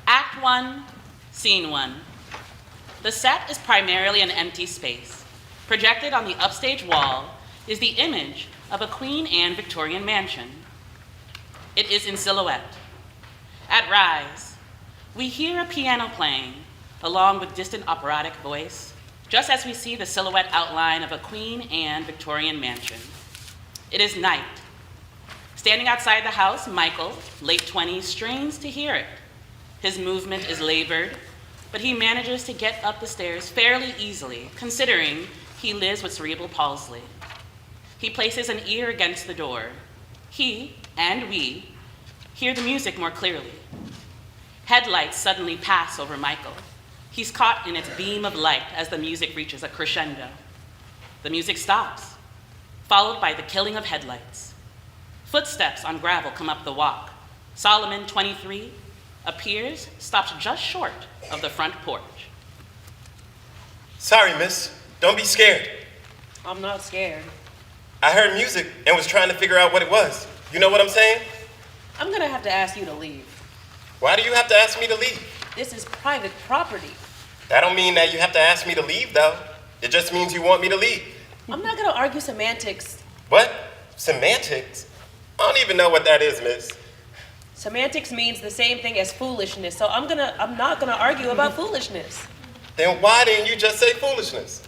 Act 1, Scene 1. The set is primarily an empty space. Projected on the upstage wall is the image of a Queen Anne Victorian mansion. It is in silhouette. At Rise, we hear a piano playing, along with distant operatic voice, just as we see the silhouette outline of a Queen Anne Victorian mansion. It is night. Standing outside the house, Michael, late 20s, strains to hear it. His movement is labored, but he manages to get up the stairs fairly easily, considering he lives with cerebral palsy. He places an ear against the door. He, and we, hear the music more clearly. Headlights suddenly pass over Michael. He's caught in its beam of light as the music reaches a crescendo. The music stops, followed by the killing of headlights. Footsteps on gravel come up the walk. Solomon, 23, appears, stops just short of the front porch. Sorry, miss. Don't be scared. I'm not scared. I heard music and was trying to figure out what it was. You know what I'm saying? I'm gonna have to ask you to leave. Why do you have to ask me to leave? This is private property. That don't mean that you have to ask me to leave, though. It just means you want me to leave. I'm not gonna argue semantics. What? Semantics? I don't even know what that is, miss. Semantics means the same thing as foolishness, so I'm not gonna argue about foolishness. Then why didn't you just say foolishness?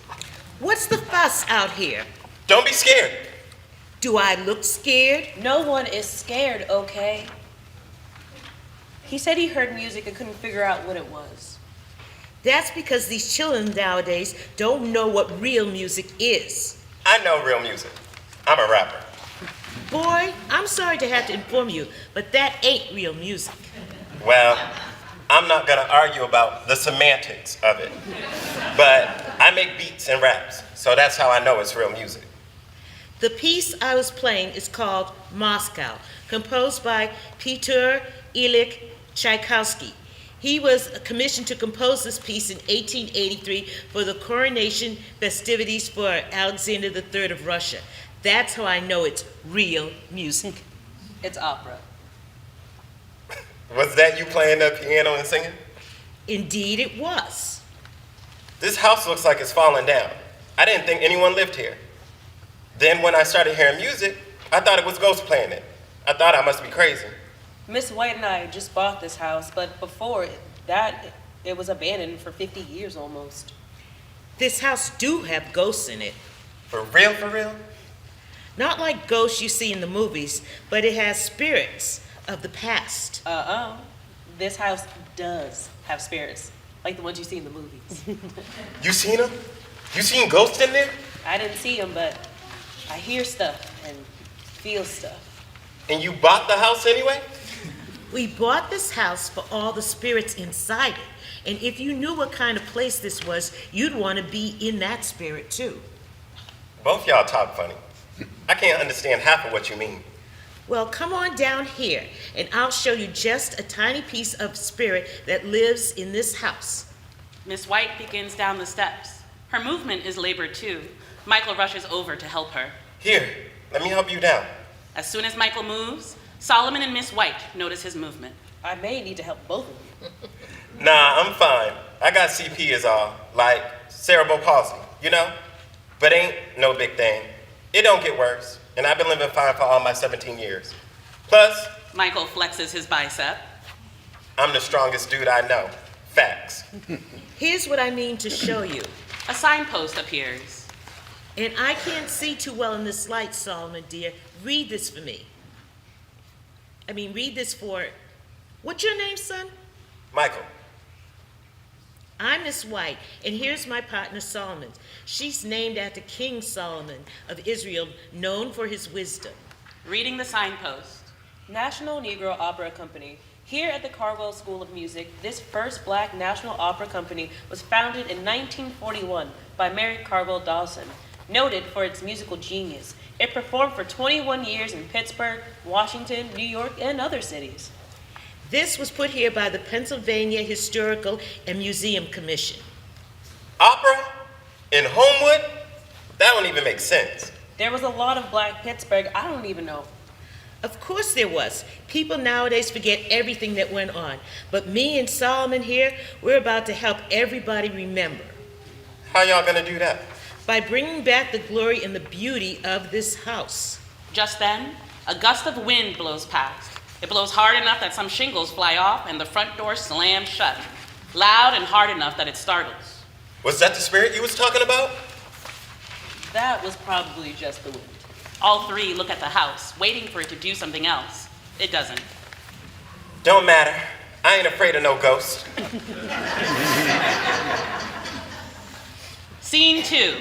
What's the fuss out here? Don't be scared. Do I look scared? No one is scared, okay? He said he heard music and couldn't figure out what it was. That's because these children nowadays don't know what real music is. I know real music. I'm a rapper. Boy, I'm sorry to have to inform you, but that ain't real music. Well, I'm not gonna argue about the semantics of it, but I make beats and raps, so that's how I know it's real music. The piece I was playing is called Moscow, composed by Peter Ilyich Tchaikovsky. He was commissioned to compose this piece in 1883 for the coronation festivities for Alexander III of Russia. That's how I know it's real music. It's opera. Was that you playing the piano and singing? Indeed it was. This house looks like it's falling down. I didn't think anyone lived here. Then when I started hearing music, I thought it was ghosts playing it. I thought I must be crazy. Miss White and I just bought this house, but before that, it was abandoned for 50 years almost. This house do have ghosts in it. For real, for real? Not like ghosts you see in the movies, but it has spirits of the past. This house does have spirits, like the ones you see in the movies. You seen them? You seen ghosts in there? I didn't see them, but I hear stuff and feel stuff. And you bought the house anyway? We bought this house for all the spirits inside it. And if you knew what kind of place this was, you'd want to be in that spirit too. Both y'all talk funny. I can't understand half of what you mean. Well, come on down here, and I'll show you just a tiny piece of spirit that lives in this house. Miss White begins down the steps. Her movement is labored too. Michael rushes over to help her. Here, let me help you down. As soon as Michael moves, Solomon and Miss White notice his movement. I may need to help both of you. Nah, I'm fine. I got CP is all, like cerebral palsy, you know? But ain't no big thing. It don't get worse, and I've been living fine for all my 17 years. Plus, Michael flexes his bicep. I'm the strongest dude I know. Facts. Here's what I mean to show you. A signpost appears. And I can't see too well in this light, Solomon, dear. Read this for me. Read this for... What's your name, son? Michael. I'm Miss White, and here's my partner, Solomon. She's named after King Solomon of Israel, known for his wisdom. Reading the signpost. National Negro Opera Company. Here at the Carwell School of Music, this first black national opera company was founded in 1941 by Mary Carwell Dawson, noted for its musical genius. It performed for 21 years in Pittsburgh, Washington, New York, and other cities. This was put here by the Pennsylvania Historical and Museum Commission. Opera? In Homewood? That don't even make sense. There was a lot of black Pittsburgh, I don't even know. Of course there was. People nowadays forget everything that went on. But me and Solomon here, we're about to help everybody remember How y'all gonna do that? by bringing back the glory and the beauty of this house. Just then, a gust of wind blows past. It blows hard enough that some shingles fly off and the front door slams shut, loud and hard enough that it startles. Was that the spirit you was talking about? That was probably just the wind. All three look at the house, waiting for it to do something else. It doesn't. Don't matter. I ain't afraid of no ghost. Scene 2.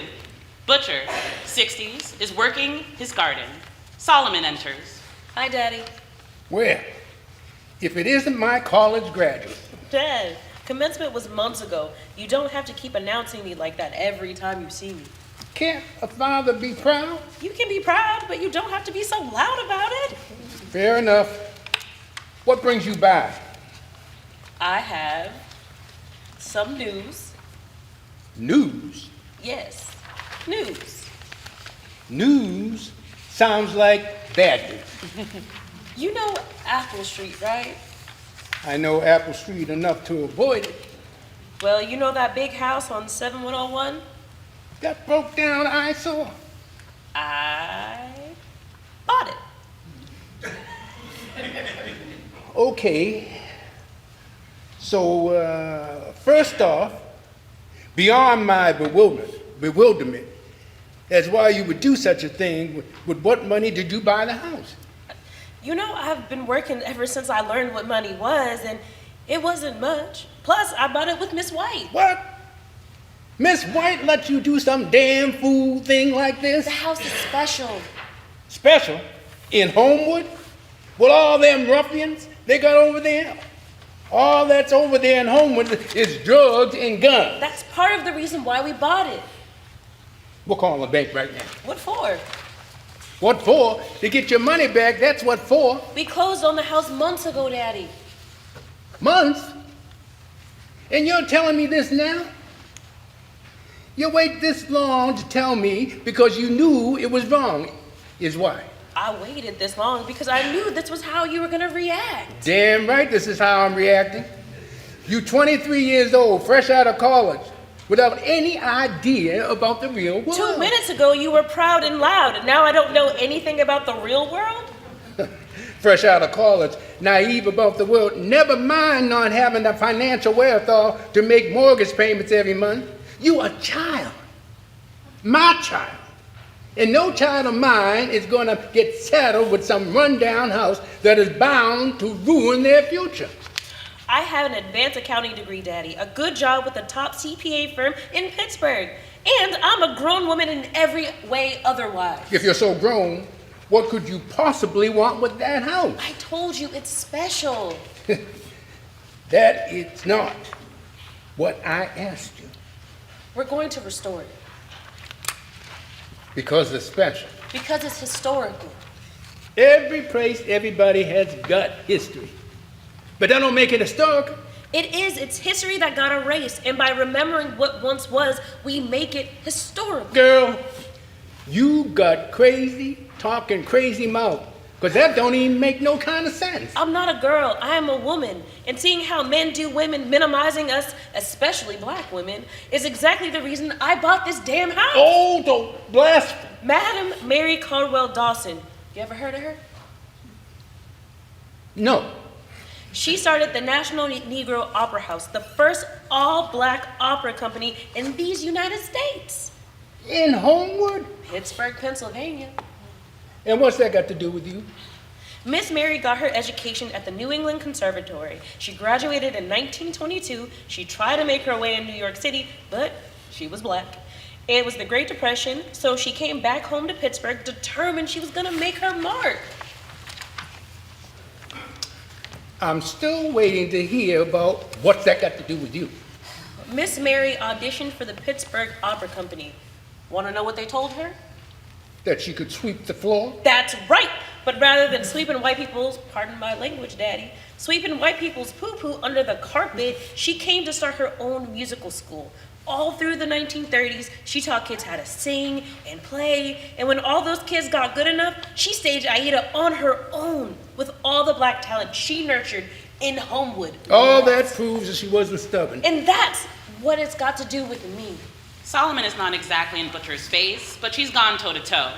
Butcher, 60s, is working his garden. Solomon enters. Hi, Daddy. Well, if it isn't my college graduate, Dad, commencement was months ago. You don't have to keep announcing me like that every time you see me. can't a father be proud? You can be proud, but you don't have to be so loud about it. Fair enough. What brings you by? I have some news. News? Yes, news. News sounds like bad news. You know Apple Street, right? I know Apple Street enough to avoid it. Well, you know that big house on 7101? That broke down eyesore. I bought it. Okay. So, first off, beyond my bewilderment, as why you would do such a thing, with what money did you buy the house? You know, I've been working ever since I learned what money was, and it wasn't much. Plus, I bought it with Miss White. What? Miss White let you do some damn fool thing like this? The house is special. Special? In Homewood? With all them ruffians they got over there? All that's over there in Homewood is drugs and guns. That's part of the reason why we bought it. We'll call the bank right now. What for? What for? To get your money back, that's what for. We closed on the house months ago, Daddy. Months? And you're telling me this now? You wait this long to tell me because you knew it was wrong, is why. I waited this long because I knew this was how you were going to react. Damn right this is how I'm reacting. You 23 years old, fresh out of college, without any idea about the real world. 2 minutes ago, you were proud and loud, and now I don't know anything about the real world? Fresh out of college, naive about the world, never mind not having the financial wherewithal to make mortgage payments every month. You a child, my child. And no child of mine is going to get saddled with some rundown house that is bound to ruin their future. I have an advanced accounting degree, Daddy, a good job with a top CPA firm in Pittsburgh, and I'm a grown woman in every way otherwise. If you're so grown, what could you possibly want with that house? I told you it's special. That is not what I asked you. We're going to restore it Because it's special. because it's historical. Every place, everybody has got history. But that don't make it historical. It is. It's history that got erased, and by remembering what once was, we make it historical. Girl, you got crazy, talking crazy mouth. Because that don't even make no kind of sense. I'm not a girl. I am a woman. And seeing how men do women, minimizing us, especially black women, is exactly the reason I bought this damn house. Oh, don't blaspheme. Madam Mary Caldwell Dawson. You ever heard of her? No. She started the National Negro Opera House, the first all-black opera company in these United States. In Homewood? Pittsburgh, Pennsylvania. And what's that got to do with you? Miss Mary got her education at the New England Conservatory. She graduated in 1922. She tried to make her way in New York City, but she was black. It was the Great Depression, so she came back home to Pittsburgh, determined she was gonna make her mark. I'm still waiting to hear about what's that got to do with you. Miss Mary auditioned for the Pittsburgh Opera Company. Wanna know what they told her? That she could sweep the floor? That's right! But rather than sweeping white people's, pardon my language, Daddy, sweeping white people's poo-poo under the carpet, she came to start her own musical school. All through the 1930s, she taught kids how to sing and play, and when all those kids got good enough, she staged Aida on her own with all the black talent she nurtured in Homewood. All that proves that she wasn't stubborn. And that's what it's got to do with me. Solomon is not exactly in Butcher's face, but she's gone toe-to-toe.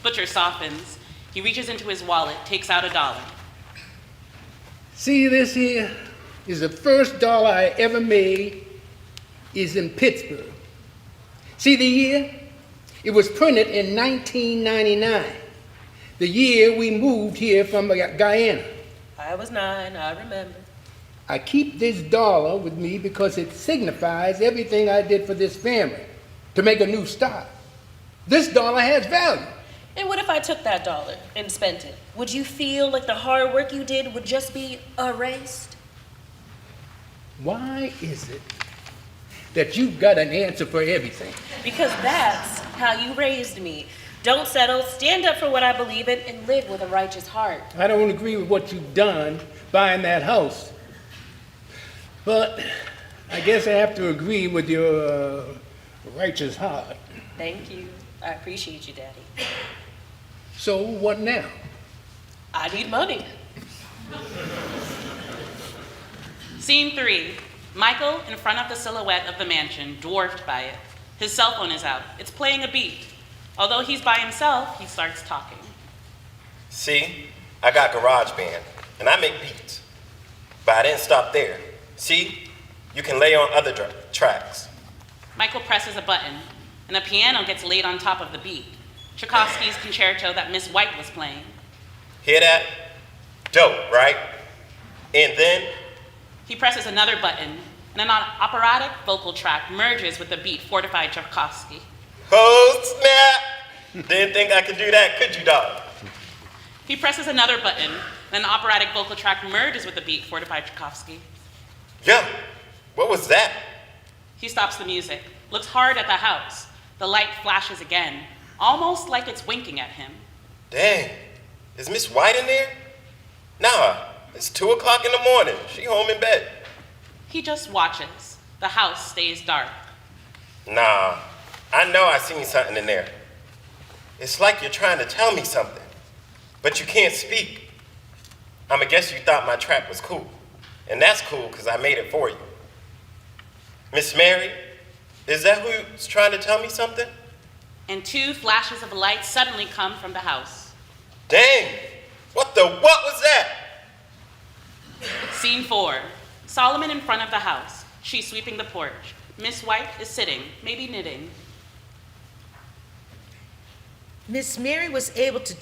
Butcher softens. He reaches into his wallet, takes out $1. See, this here is the first dollar I ever made is in Pittsburgh. See the year? It was printed in 1999, the year we moved here from Guyana. I was 9, I remember. I keep this dollar with me because it signifies everything I did for this family to make a new start. This dollar has value. And what if I took that $1 and spent it? Would you feel like the hard work you did would just be erased? Why is it that you've got an answer for everything? Because that's how you raised me. Don't settle, stand up for what I believe in, and live with a righteous heart. I don't agree with what you've done buying that house, but I guess I have to agree with your righteous heart. Thank you. I appreciate you, Daddy. So what now? I need money. Scene 3. Michael in front of the silhouette of the mansion, dwarfed by it. His cell phone is out. It's playing a beat. Although he's by himself, he starts talking. See, I got GarageBand, and I make beats. But I didn't stop there. See, you can lay on other tracks. Michael presses a button, and a piano gets laid on top of the beat. Tchaikovsky's concerto that Miss White was playing. Hear that? Dope, right? And then, He presses another button, and an operatic vocal track merges with the beat fortified Tchaikovsky. oh snap! Didn't think I could do that, could you, dog? He presses another button, and an operatic vocal track merges with the beat fortified Tchaikovsky. Yo, what was that? He stops the music, looks hard at the house. The light flashes again, almost like it's winking at him. Dang, is Miss White in there? Nah, it's 2 o'clock in the morning. She home in bed. He just watches. The house stays dark. Nah, I know I seen something in there. It's like you're trying to tell me something, but you can't speak. I'ma guess you thought my track was cool. And that's cool because I made it for you. Miss Mary, is that who's trying to tell me something? And 2 flashes of light suddenly come from the house. Dang, what was that? Scene 4. Solomon in front of the house. She's sweeping the porch. Miss White is sitting, maybe knitting. Miss Mary was able to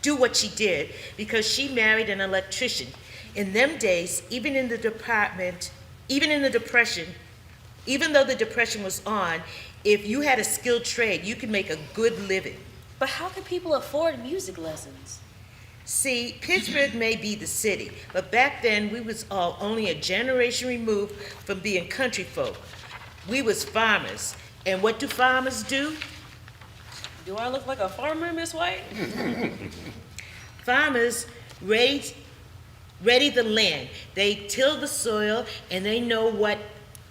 do what she did because she married an electrician. In them days, even though the Depression was on, if you had a skilled trade, you could make a good living. But how can people afford music lessons? See, Pittsburgh may be the city, but back then we was all only a generation removed from being country folk. We was farmers, and what do farmers do? Do I look like a farmer, Miss White? Farmers ready the land. They till the soil, and they know what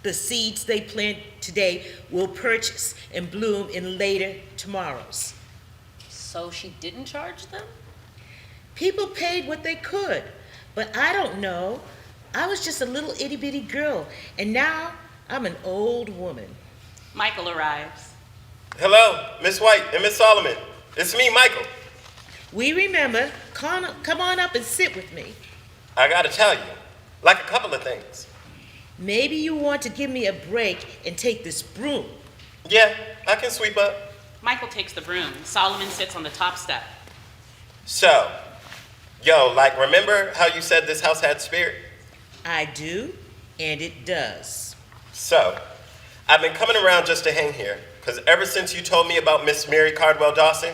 the seeds they plant today will purchase and bloom in later tomorrows. So she didn't charge them? People paid what they could, but I don't know. I was just a little itty-bitty girl, and now I'm an old woman. Michael arrives. Hello, Miss White and Miss Solomon. It's me, Michael. We remember. Come on up and sit with me. I gotta tell you, like a couple of things. Maybe you want to give me a break and take this broom. Yeah, I can sweep up. Michael takes the broom. Solomon sits on the top step. So, like, remember how you said this house had spirit? I do, and it does. So, I've been coming around just to hang here, because ever since you told me about Miss Mary Cardwell Dawson,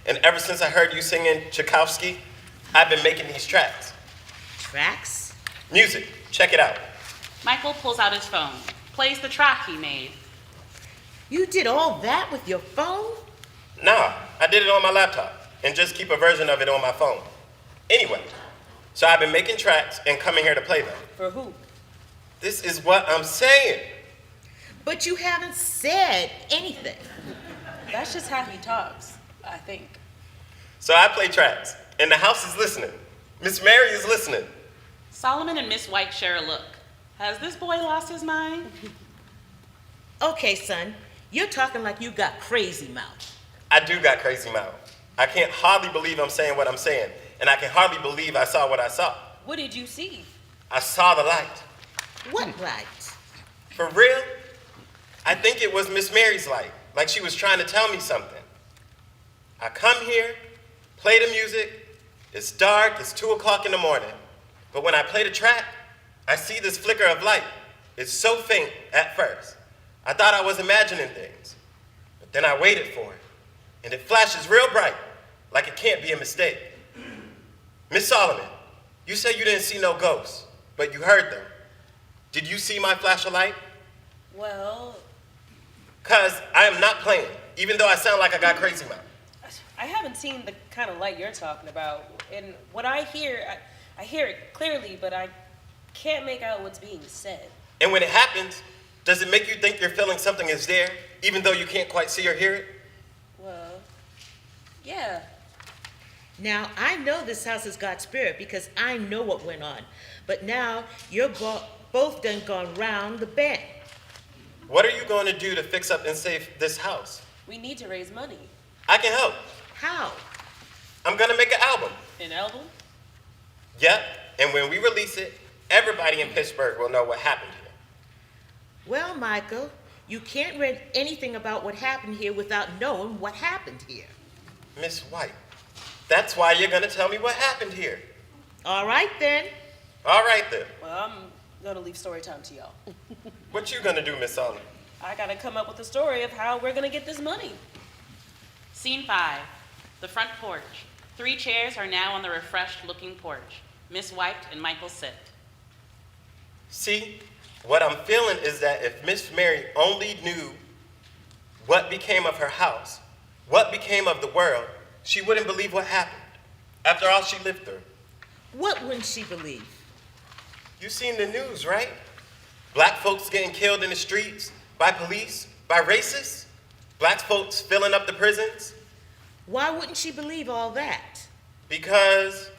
and ever since I heard you singing Tchaikovsky, I've been making these tracks. Tracks? Music, check it out. Michael pulls out his phone, plays the track he made. You did all that with your phone? Nah, I did it on my laptop, and just keep a version of it on my phone. Anyway, so I've been making tracks and coming here to play them. For who? This is what I'm saying. But you haven't said anything. That's just how he talks, I think. So I play tracks, and the house is listening. Miss Mary is listening. Solomon and Miss White share a look. Has this boy lost his mind? Okay, son, you're talking like you got crazy mouth. I do got crazy mouth. I can't hardly believe I'm saying what I'm saying, and I can hardly believe I saw what I saw. What did you see? I saw the light. What light? For real? I think it was Miss Mary's light, like she was trying to tell me something. I come here, play the music, it's dark, it's 2 o'clock in the morning, but when I play the track, I see this flicker of light. It's so faint at first. I thought I was imagining things, but then I waited for it, and it flashes real bright, like it can't be a mistake. Miss Solomon, you said you didn't see no ghosts, but you heard them. Did you see my flash of light? Well, Cause I am not playing, even though I sound like I got crazy mouth. I haven't seen the kind of light you're talking about. And what I hear, I hear it clearly, but I can't make out what's being said. And when it happens, does it make you think you're feeling something is there, even though you can't quite see or hear it? Well, yeah. Now, I know this house has got spirit because I know what went on. But now, you're both done gone round the bend. What are you going to do to fix up and save this house? We need to raise money. I can help. How? I'm going to make an album. An album? Yep, and when we release it, everybody in Pittsburgh will know what happened here. Well, Michael, you can't read anything about what happened here without knowing what happened here. Miss White, that's why you're going to tell me what happened here. All right, then. All right, then. Well, I'm gonna leave story time to y'all. What you going to do, Miss Solomon? I gotta come up with a story of how we're gonna get this money. Scene 5, the front porch. 3 chairs are now on the refreshed-looking porch. Miss White and Michael sit. See, what I'm feeling is that if Miss Mary only knew what became of her house, what became of the world, she wouldn't believe what happened. After all she lived through. What wouldn't she believe? You seen the news, right? Black folks getting killed in the streets by police, by racists. Black folks filling up the prisons. Why wouldn't she believe all that? Because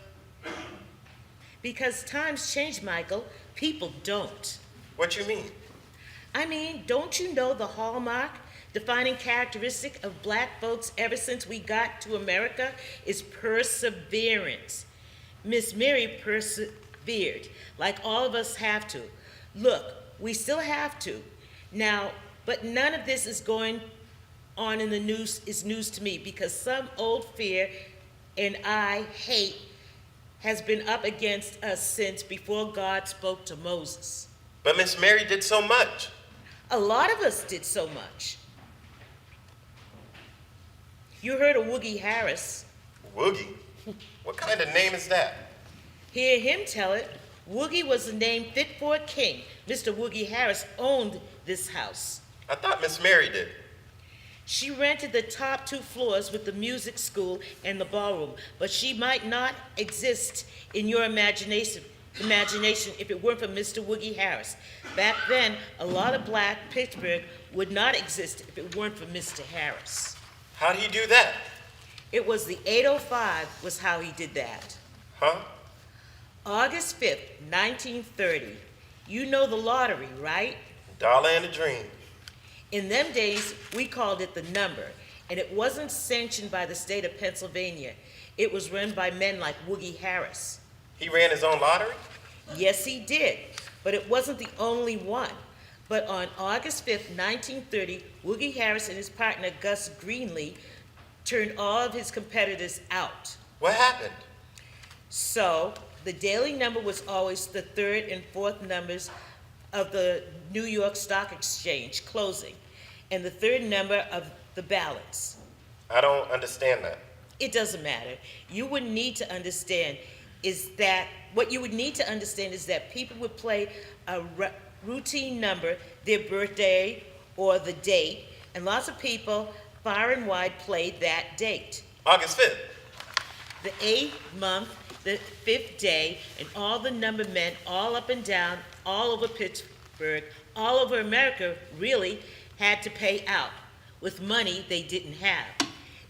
times change, Michael. People don't. what you mean? I mean, don't you know the hallmark, defining characteristic of black folks ever since we got to America is perseverance. Miss Mary persevered, like all of us have to. Look, we still have to. Now, but none of this is going on in the news is news to me because some old fear and I hate has been up against us since before God spoke to Moses. But Miss Mary did so much. A lot of us did so much. You heard of Woogie Harris. Woogie? What kind of name is that? Hear him tell it. Woogie was the name fit for a king. Mr. Woogie Harris owned this house. I thought Miss Mary did. She rented the top 2 floors with the music school and the ballroom, but she might not exist in your imagination if it weren't for Mr. Woogie Harris. Back then, a lot of black Pittsburgh would not exist if it weren't for Mr. Harris. How'd he do that? It was the 805 was how he did that. Huh? August 5th, 1930. You know the lottery, right? Dollar and a dream. In them days, we called it the number, and it wasn't sanctioned by the state of Pennsylvania. It was run by men like Woogie Harris. He ran his own lottery? Yes, he did, but it wasn't the only one. But on August 5th, 1930, Woogie Harris and his partner Gus Greenlee turned all of his competitors out. What happened? So, the daily number was always the 3rd and 4th numbers of the New York Stock Exchange closing, and the 3rd number of the balance. I don't understand that. It doesn't matter. You wouldn't need to understand what you would need to understand is that people would play a routine number, their birthday or the date, and lots of people far and wide played that date. August 5th. The 8th month, the 5th day, and all the number men all up and down, all over Pittsburgh, all over America really had to pay out with money they didn't have.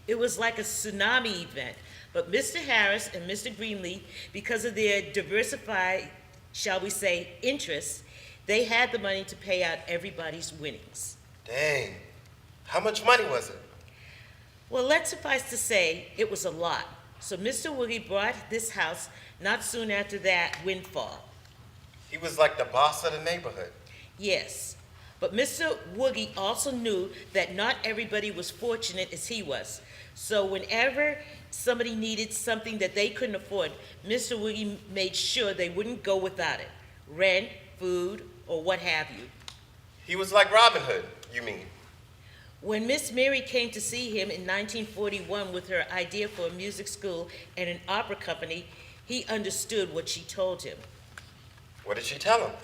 It was like a tsunami event, but Mr. Harris and Mr. Greenlee, because of their diversified, shall we say, interests, they had the money to pay out everybody's winnings. Dang. How much money was it? Well, let's suffice to say, it was a lot. So Mr. Woogie bought this house not soon after that windfall. He was like the boss of the neighborhood. Yes, but Mr. Woogie also knew that not everybody was fortunate as he was. So whenever somebody needed something that they couldn't afford, Mr. Woogie made sure they wouldn't go without it. Rent, food, or what have you. He was like Robin Hood, you mean? When Miss Mary came to see him in 1941 with her idea for a music school and an opera company, he understood what she told him. What did she tell him?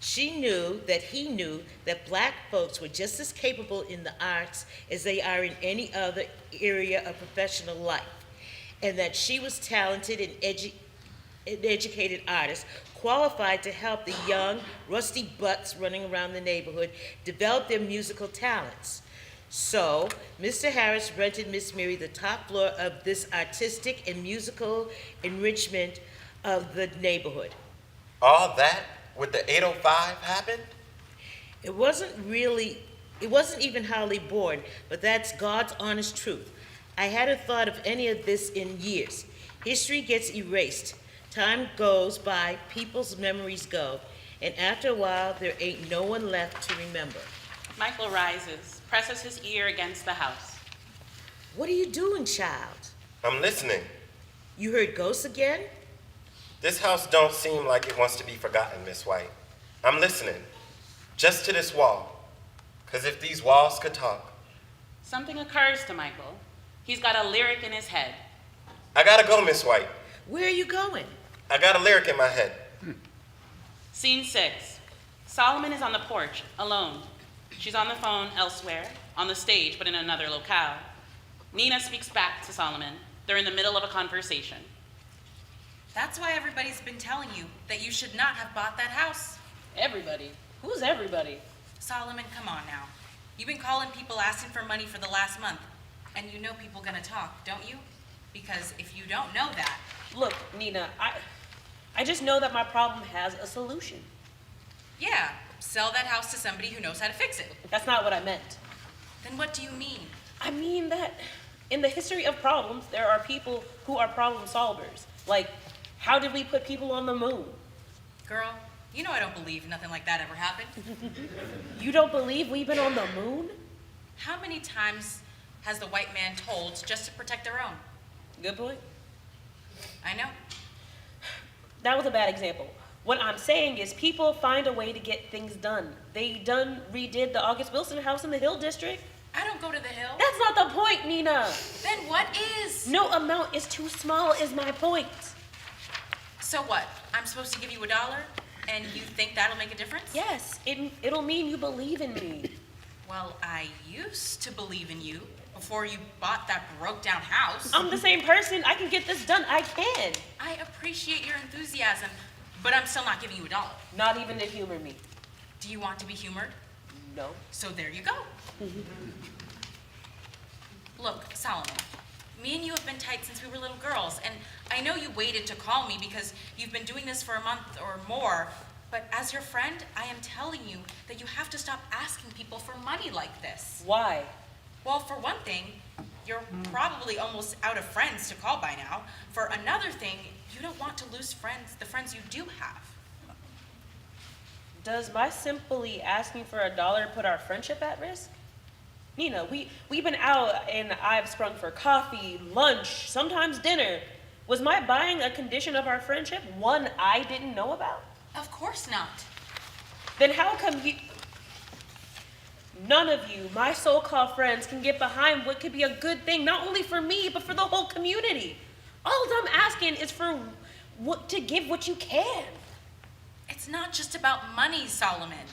She knew that he knew that black folks were just as capable in the arts as they are in any other area of professional life, and that she was talented and educated artist, qualified to help the young, rusty butts running around the neighborhood develop their musical talents. So, Mr. Harris rented Miss Mary the top floor of this artistic and musical enrichment of the neighborhood. All that with the 805 happened? It wasn't even hardly born, but that's God's honest truth. I hadn't thought of any of this in years. History gets erased. Time goes by, people's memories go, and after a while, there ain't no one left to remember. Michael rises, presses his ear against the house. What are you doing, child? I'm listening. You heard ghosts again? This house don't seem like it wants to be forgotten, Miss White. I'm listening. Just to this wall. 'Cause if these walls could talk. Something occurs to Michael. He's got a lyric in his head. I gotta go, Miss White. Where are you going? I got a lyric in my head. Scene 6. Solomon is on the porch, alone. She's on the phone elsewhere, on the stage, but in another locale. Nina speaks back to Solomon. They're in the middle of a conversation. That's why everybody's been telling you that you should not have bought that house. Everybody? Who's everybody? Solomon, come on now. You've been calling people asking for money for the last month, and you know people gonna talk, don't you? Because if you don't know that... Look, Nina, I just know that my problem has a solution. Yeah, sell that house to somebody who knows how to fix it. That's not what I meant. Then what do you mean? I mean that in the history of problems, there are people who are problem solvers. Like, how did we put people on the moon? Girl, you know I don't believe nothing like that ever happened. You don't believe we've been on the moon? How many times has the white man told just to protect their own? Good point. I know. That was a bad example. What I'm saying is people find a way to get things done. They redid the August Wilson house in the Hill District. I don't go to the Hill. That's not the point, Nina. Then what is? No amount is too small is my point. So what? I'm supposed to give you $1, and you think that'll make a difference? Yes, it'll mean you believe in me. Well, I used to believe in you before you bought that broke-down house. I'm the same person. I can get this done. I can. I appreciate your enthusiasm, but I'm still not giving you $1. Not even to humor me. Do you want to be humored? No. So there you go. Look, Solomon, me and you have been tight since we were little girls, and I know you waited to call me because you've been doing this for a month or more, but as your friend, I am telling you that you have to stop asking people for money like this. Why? Well, for one thing, you're probably almost out of friends to call by now. For another thing, you don't want to lose friends, the friends you do have. Does my simply asking for $1 put our friendship at risk? Nina, we've been out and I've sprung for coffee, lunch, sometimes dinner. Was my buying a condition of our friendship, one I didn't know about? Of course not. Then how come none of you, my so-called friends, can get behind what could be a good thing, not only for me, but for the whole community? All I'm asking is to give what you can. It's not just about money, Solomon.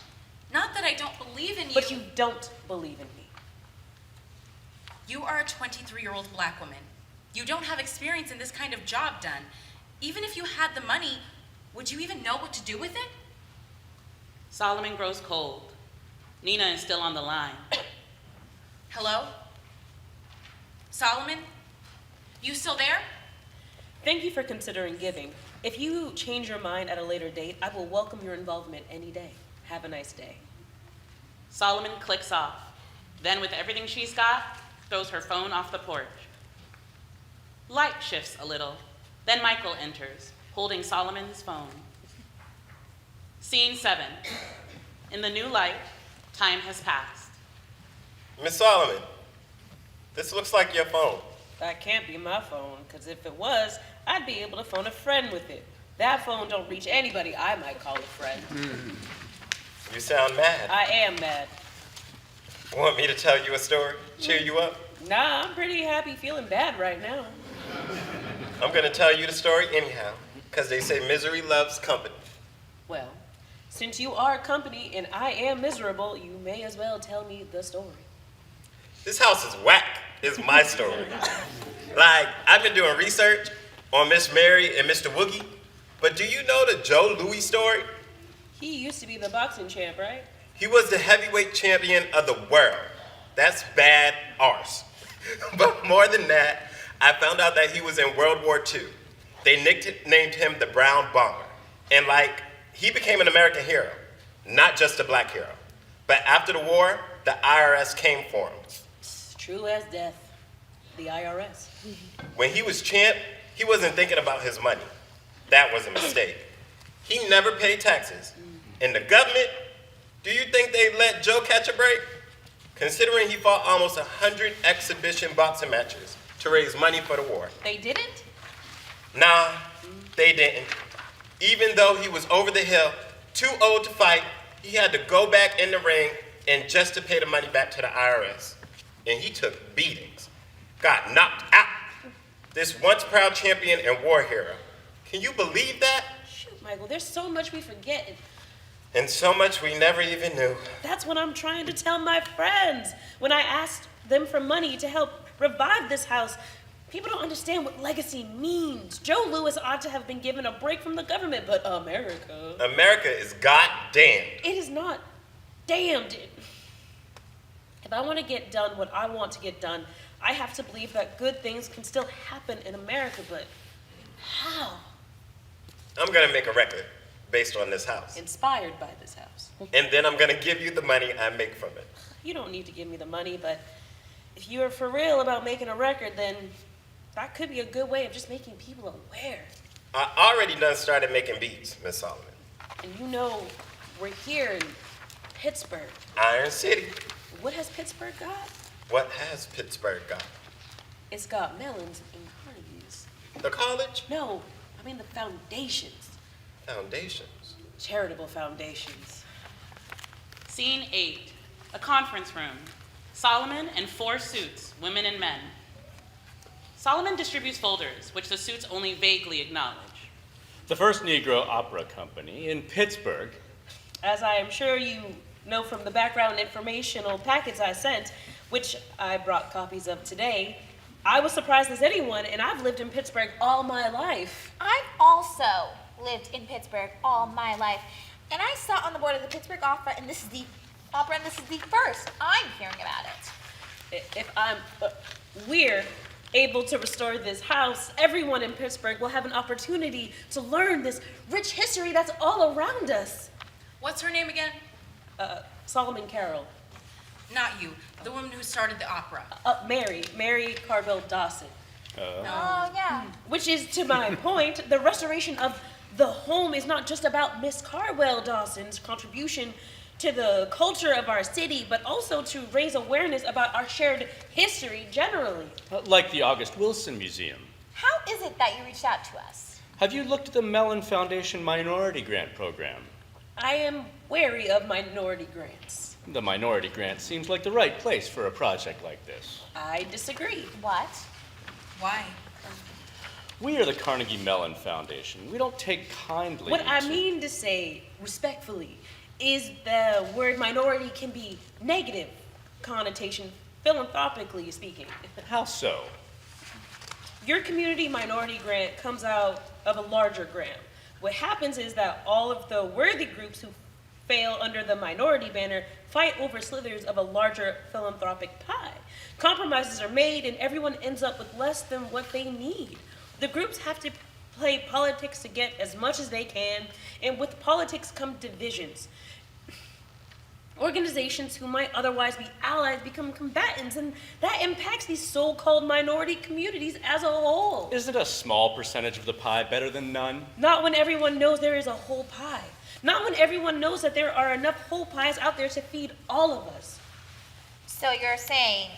Not that I don't believe in you. But you don't believe in me. You are a 23-year-old black woman. You don't have experience in this kind of job done. Even if you had the money, would you even know what to do with it? Solomon grows cold. Nina is still on the line. Hello? Solomon? You still there? Thank you for considering giving. If you change your mind at a later date, I will welcome your involvement any day. Have a nice day. Solomon clicks off. Then, with everything she's got, throws her phone off the porch. Light shifts a little. Then Michael enters, holding Solomon's phone. Scene 7. In the new light, time has passed. Miss Solomon, this looks like your phone. That can't be my phone, because if it was, I'd be able to phone a friend with it. That phone don't reach anybody I might call a friend. You sound mad. I am mad. Want me to tell you a story? Cheer you up? Nah, I'm pretty happy feeling bad right now. I'm gonna tell you the story anyhow, because they say misery loves company. Well, since you are company and I am miserable, you may as well tell me the story. This house is whack, is my story. Like, I've been doing research on Miss Mary and Mr. Woogie, but do you know the Joe Louis story? He used to be the boxing champ, right? He was the heavyweight champion of the world. That's bad arse. But more than that, I found out that he was in World War II. They named him the Brown Bomber. And he became an American hero, not just a black hero. But after the war, the IRS came for him. It's true as death. The IRS. When he was champ, he wasn't thinking about his money. That was a mistake. He never paid taxes. And the government, do you think they let Joe catch a break? Considering he fought almost 100 exhibition boxing matches to raise money for the war. They didn't? Nah, they didn't. Even though he was over the hill, too old to fight, he had to go back in the ring and just to pay the money back to the IRS. And he took beatings, got knocked out. This once proud champion and war hero. Can you believe that? Shoot, Michael, there's so much we forget. And so much we never even knew. That's what I'm trying to tell my friends. When I asked them for money to help revive this house, people don't understand what legacy means. Joe Louis ought to have been given a break from the government, but America. America is goddamn. It is not damned. If I want to get done what I want to get done, I have to believe that good things can still happen in America, but how? I'm gonna make a record based on this house. Inspired by this house. And then I'm gonna give you the money I make from it. You don't need to give me the money, but if you're for real about making a record, then that could be a good way of just making people aware. I already done started making beats, Miss Solomon. And you know, we're here in Pittsburgh. Iron City. What has Pittsburgh got? What has Pittsburgh got? It's got melons and Carnegies. The college? No, I mean the foundations. Foundations. Charitable foundations. Scene 8. A conference room. Solomon and 4 suits, women and men. Solomon distributes folders, which the suits only vaguely acknowledge. The first Negro opera company in Pittsburgh. As I am sure you know from the background informational packets I sent, which I brought copies of today, I was surprised as anyone, and I've lived in Pittsburgh all my life. I've also lived in Pittsburgh all my life, and I sat on the board of the Pittsburgh Opera, and this is the first I'm hearing about it. If we're able to restore this house, everyone in Pittsburgh will have an opportunity to learn this rich history that's all around us. What's her name again? Solomon Carroll. Not you, the woman who started the opera. Mary Carville Dawson. Oh, yeah. Which is, to my point, the restoration of the home is not just about Miss Carwell Dawson's contribution to the culture of our city, but also to raise awareness about our shared history generally. Like the August Wilson Museum. How is it that you reached out to us? Have you looked at the Mellon Foundation Minority Grant Program? I am wary of minority grants. The Minority Grant seems like the right place for a project like this. I disagree. What? Why? We are the Carnegie Mellon Foundation. We don't take kindly What I to- mean to say, respectfully, is the word minority can be negative connotation, philanthropically speaking. How so? Your community minority grant comes out of a larger grant. What happens is that all of the worthy groups who fail under the minority banner fight over slithers of a larger philanthropic pie. Compromises are made and everyone ends up with less than what they need. The groups have to play politics to get as much as they can, and with politics come divisions. Organizations who might otherwise be allies become combatants, and that impacts these so-called minority communities as a whole. Isn't a small percentage of the pie better than none? Not when everyone knows there is a whole pie. Not when everyone knows that there are enough whole pies out there to feed all of us. So you're saying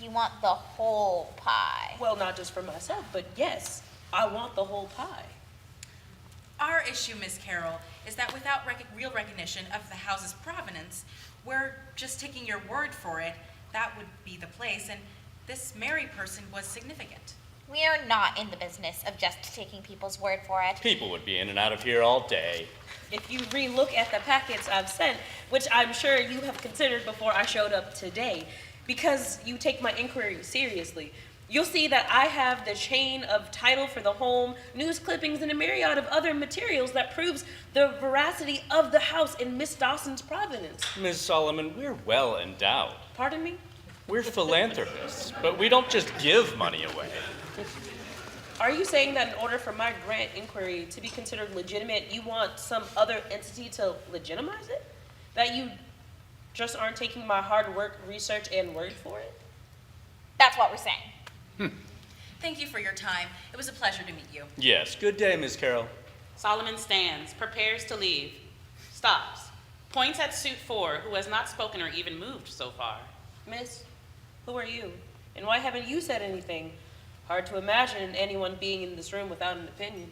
you want the whole pie? Well, not just for myself, but yes, I want the whole pie. Our issue, Miss Carroll, is that without real recognition of the house's provenance, we're just taking your word for it. That would be the place, and this Mary person was significant. We are not in the business of just taking people's word for it. People would be in and out of here all day. If you re-look at the packets I've sent, which I'm sure you have considered before I showed up today, because you take my inquiry seriously, you'll see that I have the chain of title for the home, news clippings, and a myriad of other materials that proves the veracity of the house in Miss Dawson's provenance. Ms. Solomon, we're well endowed. Pardon me? We're philanthropists, but we don't just give money away. Are you saying that in order for my grant inquiry to be considered legitimate, you want some other entity to legitimize it? That you just aren't taking my hard work, research, and word for it? That's what we're saying. Thank you for your time. It was a pleasure to meet you. Yes, good day, Ms. Carroll. Solomon stands, prepares to leave, stops, points at suit 4, who has not spoken or even moved so far. Miss, who are you? And why haven't you said anything? Hard to imagine anyone being in this room without an opinion.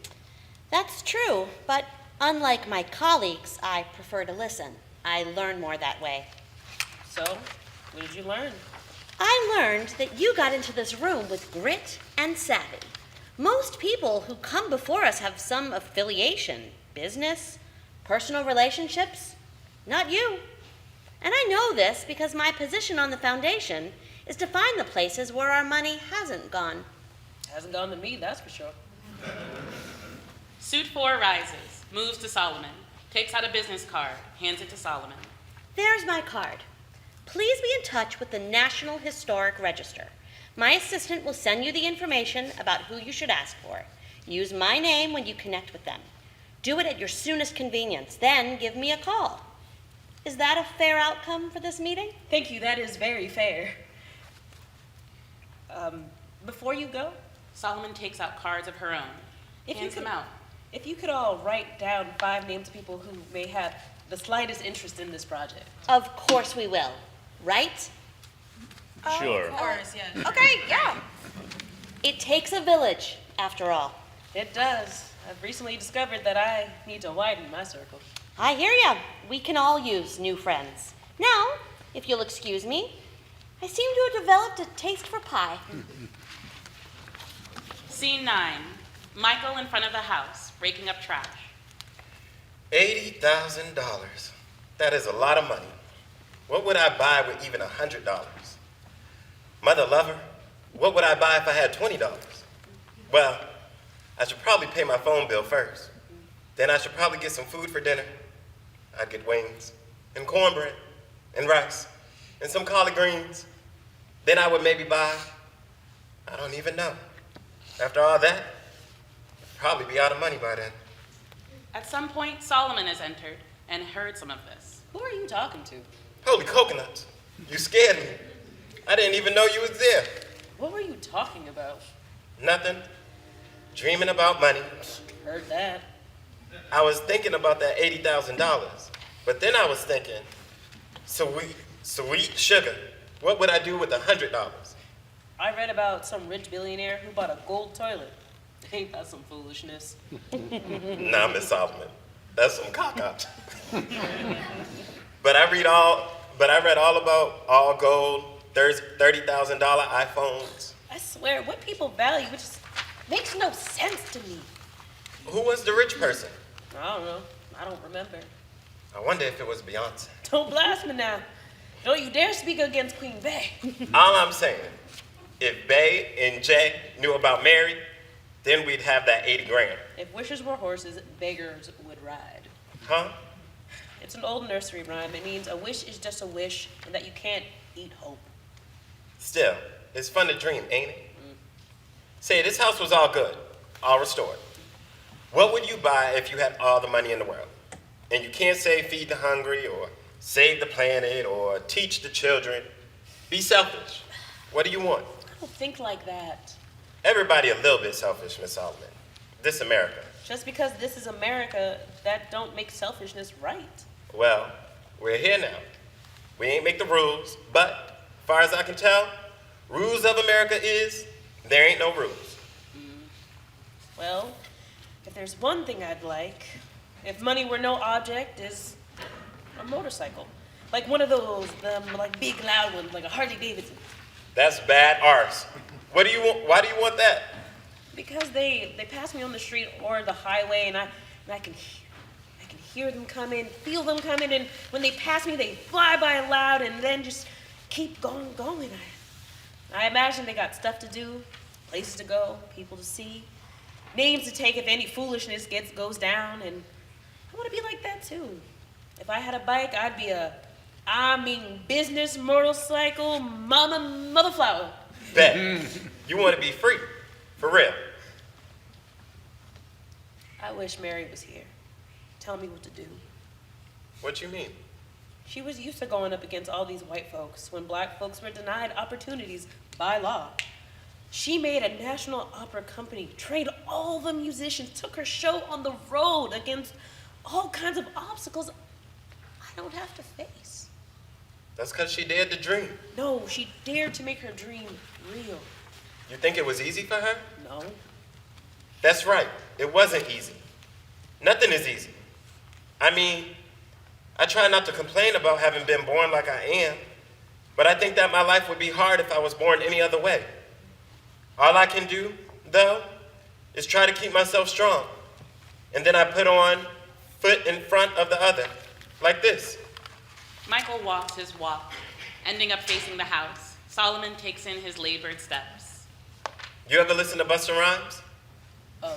That's true, but unlike my colleagues, I prefer to listen. I learn more that way. So, what did you learn? I learned that you got into this room with grit and savvy. Most people who come before us have some affiliation, business, personal relationships. Not you. And I know this because my position on the foundation is to find the places where our money hasn't gone. Hasn't gone to me, that's for sure. Suit 4 rises, moves to Solomon, takes out a business card, hands it to Solomon. There's my card. Please be in touch with the National Historic Register. My assistant will send you the information about who you should ask for. Use my name when you connect with them. Do it at your soonest convenience, then give me a call. Is that a fair outcome for this meeting? Thank you, that is very fair. Before you go, Solomon takes out cards of her own, hands them out. If you could all write down 5 names of people who may have the slightest interest in this project. Of course we will. Right? Sure. Of course, yes. Okay, yeah. It takes a village, after all. It does. I've recently discovered that I need to widen my circle. I hear ya. We can all use new friends. Now, if you'll excuse me, I seem to have developed a taste for pie. Scene 9, Michael in front of the house, raking up trash. $80,000. That is a lot of money. What would I buy with even $100? Mother lover, what would I buy if I had $20? Well, I should probably pay my phone bill first. Then I should probably get some food for dinner. I'd get wings and cornbread and rice and some collard greens. Then I would maybe buy, I don't even know. After all that, I'd probably be out of money by then. At some point, Solomon has entered and heard some of this. Who are you talking to? Holy coconuts, you scared me. I didn't even know you was there. What were you talking about? Nothing. Dreaming about money. Heard that. I was thinking about that $80,000, but then I was thinking, sweet sugar, what would I do with $100? I read about some rich billionaire who bought a gold toilet. Ain't that some foolishness? Nah, Miss Solomon, that's some cock-out. But I read all about all gold, $30,000 iPhones. I swear, what people value, it just makes no sense to me. Who was the rich person? I don't know. I don't remember. I wonder if it was Beyonce. Don't blast me now. Don't you dare speak against Queen Bey. All I'm saying, if Bay and Jay knew about Mary, then we'd have that 80 grand. If wishes were horses, beggars would ride. Huh? It's an old nursery rhyme. It means a wish is just a wish and that you can't eat hope. Still, it's fun to dream, ain't it? Say, this house was all good, all restored. What would you buy if you had all the money in the world? And you can't say feed the hungry or save the planet or teach the children. Be selfish. What do you want? I don't think like that. Everybody a little bit selfish, Miss Solomon. This America. Just because this is America, that don't make selfishness right. Well, we're here now. We ain't make the rules, but as far as I can tell, rules of America is there ain't no rules. Well, if there's one thing I'd like, if money were no object, is a motorcycle. Like one of those, like big loud ones, like a Harley Davidson. That's bad arse. What do you want? Why do you want that? Because they pass me on the street or the highway, and I can hear them coming, feel them coming, and when they pass me, they fly by loud and then just keep going. I imagine they got stuff to do, places to go, people to see, names to take if any foolishness goes down, and I want to be like that too. If I had a bike, I'd be business motorcycle mother flower. Bet. You want to be free. For real. I wish Mary was here. Tell me what to do. What you mean? She was used to going up against all these white folks when black folks were denied opportunities by law. She made a national opera company, trained all the musicians, took her show on the road against all kinds of obstacles I don't have to face. That's because she dared to dream. No, she dared to make her dream real. You think it was easy for her? No. That's right. It wasn't easy. Nothing is easy. I mean, I try not to complain about having been born like I am, but I think that my life would be hard if I was born any other way. All I can do, though, is try to keep myself strong. And then I put on foot in front of the other, like this. Michael walks his walk, ending up facing the house. Solomon takes in his labored steps. You ever listen to Busta Rhymes? No.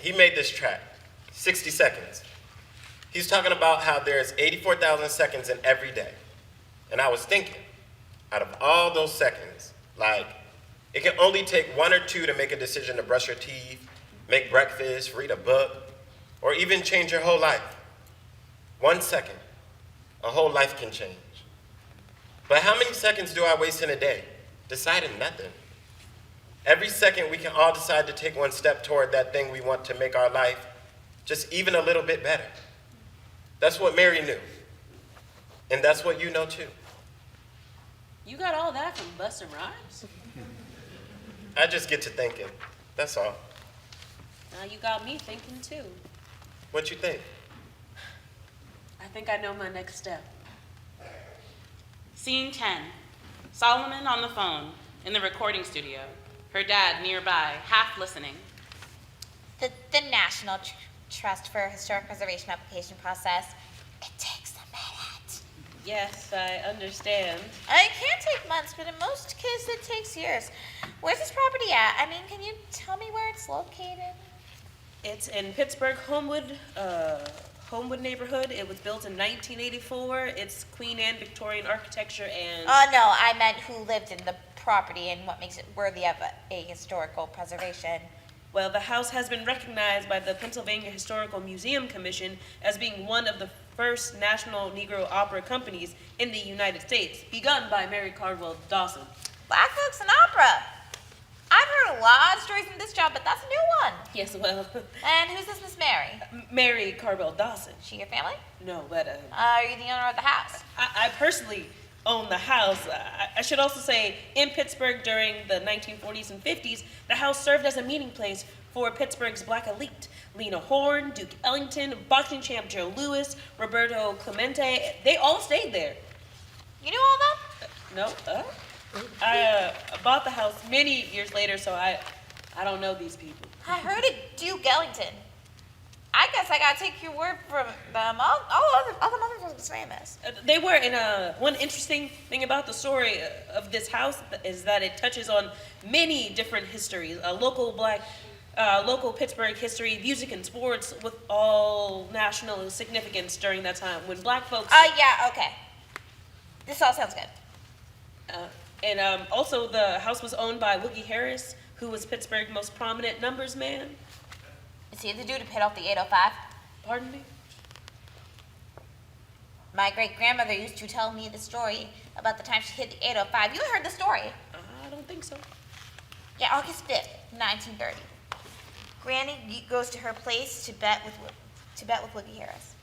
He made this track, 60 Seconds. He's talking about how there's 84,000 seconds in every day. And I was thinking, out of all those seconds, like, it can only take 1 or 2 to make a decision to brush your teeth, make breakfast, read a book, or even change your whole life. 1 second, a whole life can change. But how many seconds do I waste in a day? Deciding nothing. Every second we can all decide to take 1 step toward that thing we want to make our life just even a little bit better. That's what Mary knew. And that's what you know too. You got all that from Busta Rhymes? I just get to thinking, that's all. Now you got me thinking too. What you think? I think I know my next step. Scene 10. Solomon on the phone in the recording studio. Her dad nearby, half listening. The National Trust for Historic Preservation application process, it takes a minute. Yes, I understand. It can take months, but in most cases it takes years. Where's this property at? I mean, can you tell me where it's located? It's in Pittsburgh, Homewood neighborhood. It was built in 1984. It's Queen Anne Victorian architecture and... Oh, no, I meant who lived in the property and what makes it worthy of a historical preservation. Well, the house has been recognized by the Pennsylvania Historical Museum Commission as being one of the first national Negro opera companies in the United States, begun by Mary Cardwell Dawson. Black folks in opera. I've heard a lot of stories in this job, but that's a new one. Yes, well, And who's this Miss Mary? Mary Cardwell Dawson. She your family? No, but Are you the owner of the house? I personally own the house. I should also say, in Pittsburgh during the 1940s and 50s, the house served as a meeting place for Pittsburgh's black elite. Lena Horne, Duke Ellington, boxing champ Joe Louis, Roberto Clemente, they all stayed there. You knew all of them? No, I bought the house many years later, so I don't know these people. I heard of Duke Ellington. I guess I gotta take your word from them. All other motherfuckers was famous. They were, and one interesting thing about the story of this house is that it touches on many different histories. Local black local Pittsburgh history, music, and sports with all national significance during that time when black folks. Yeah, okay. This all sounds good. And also, the house was owned by Woogie Harris, who was Pittsburgh's most prominent numbers man. Is he the dude who paid off the 805? Pardon me? My great-grandmother used to tell me the story about the time she hit the 805. You heard the story? I don't think so. Yeah, August 5th, 1930. Granny goes to her place to bet with Woogie Harris.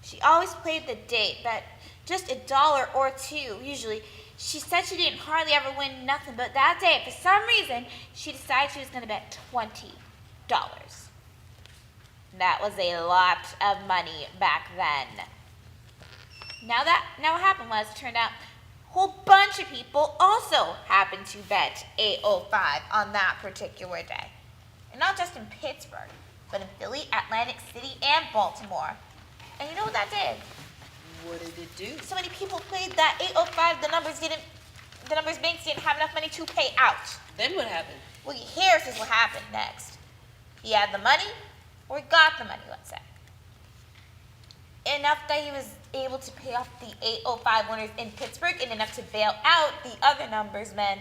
She always played the date, bet just $1 or $2 usually. She said she didn't hardly ever win nothing, but that day, for some reason, she decided she was going to bet $20. That was a lot of money back then. Now what happened was, it turned out, a whole bunch of people also happened to bet 805 on that particular day. And not just in Pittsburgh, but in Philly, Atlantic City, and Baltimore. And you know what that did? What did it do? So many people played that 805, the numbers banks didn't have enough money to pay out. Then what happened? Well, here's what happened next. He had the money, or he got the money, let's say. Enough that he was able to pay off the 805 winners in Pittsburgh and enough to bail out the other numbers men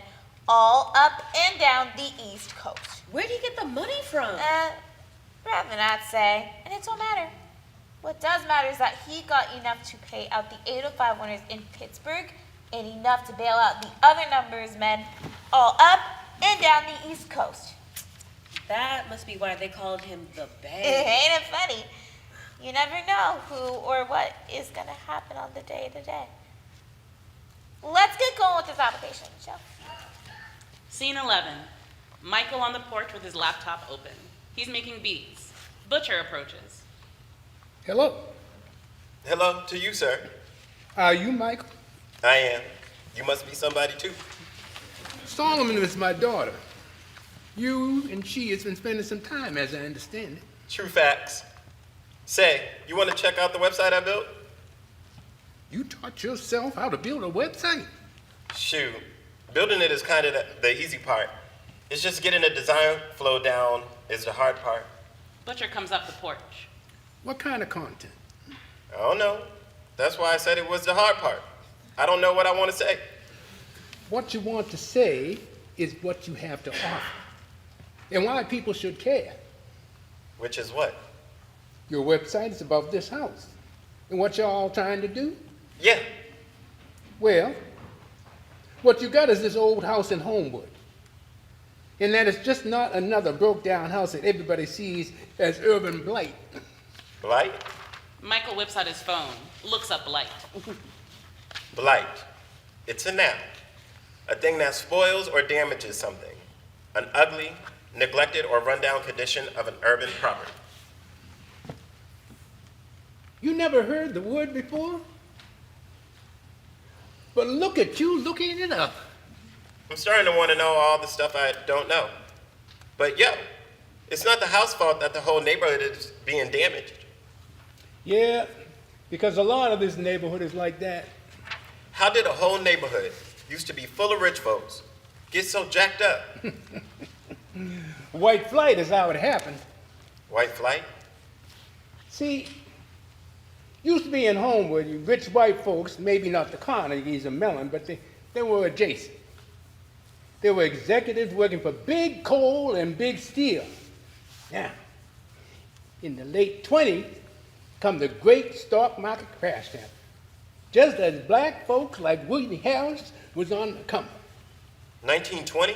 all up and down the East Coast. Where did he get the money from? Rather not say, and it don't matter. What does matter is that he got enough to pay out the 805 winners in Pittsburgh and enough to bail out the other numbers men all up and down the East Coast. That must be why they called him the Bag. Ain't it funny? You never know who or what is going to happen on the day today. Let's get going with this application, Michelle. Scene 11. Michael on the porch with his laptop open. He's making beats. Butcher approaches. Hello. Hello to you, sir. Are you Michael? I am. You must be somebody too. Solomon is my daughter. You and she has been spending some time, as I understand it. True facts. Say, you want to check out the website I built? You taught yourself how to build a website? Shoot, building it is kind of the easy part. It's just getting the design flow down is the hard part. Butcher comes up the porch. What kind of content? I don't know. That's why I said it was the hard part. I don't know what I want to say. What you want to say is what you have to offer, and why people should care. Which is what? Your website is about this house, and what y'all all trying to do? Yeah. Well, what you got is this old house in Homewood, and that is just not another broke-down house that everybody sees as urban blight. Blight? Michael whips out his phone, looks up blight. Blight. It's a noun. A thing that spoils or damages something. An ugly, neglected, or rundown condition of an urban property. You never heard the word before? But look at you looking it up. I'm starting to want to know all the stuff I don't know. But yo, it's not the house fault that the whole neighborhood is being damaged. Yeah, because a lot of this neighborhood is like that. How did a whole neighborhood, used to be full of rich folks, get so jacked up? White flight is how it happened. White flight? See, used to be in Homewood, you rich white folks, maybe not the Carnegies or Mellon, but they were adjacent. They were executives working for big coal and big steel. Now, in the late 20s, come the great stock market crash happened, just as black folks like William Harris was on the come. 1920?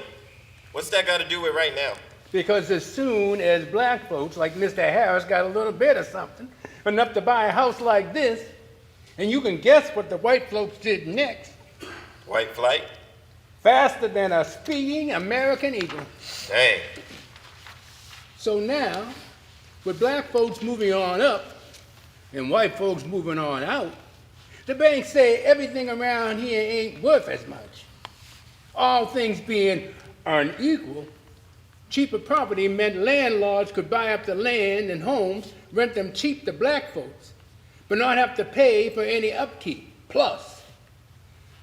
What's that got to do with right now? Because as soon as black folks like Mr. Harris got a little bit of something, enough to buy a house like this, and you can guess what the white folks did next. White flight? Faster than a speeding American eagle. Dang. So now, with black folks moving on up and white folks moving on out, the banks say everything around here ain't worth as much. All things being unequal, cheaper property meant landlords could buy up the land and homes, rent them cheap to black folks, but not have to pay for any upkeep. Plus,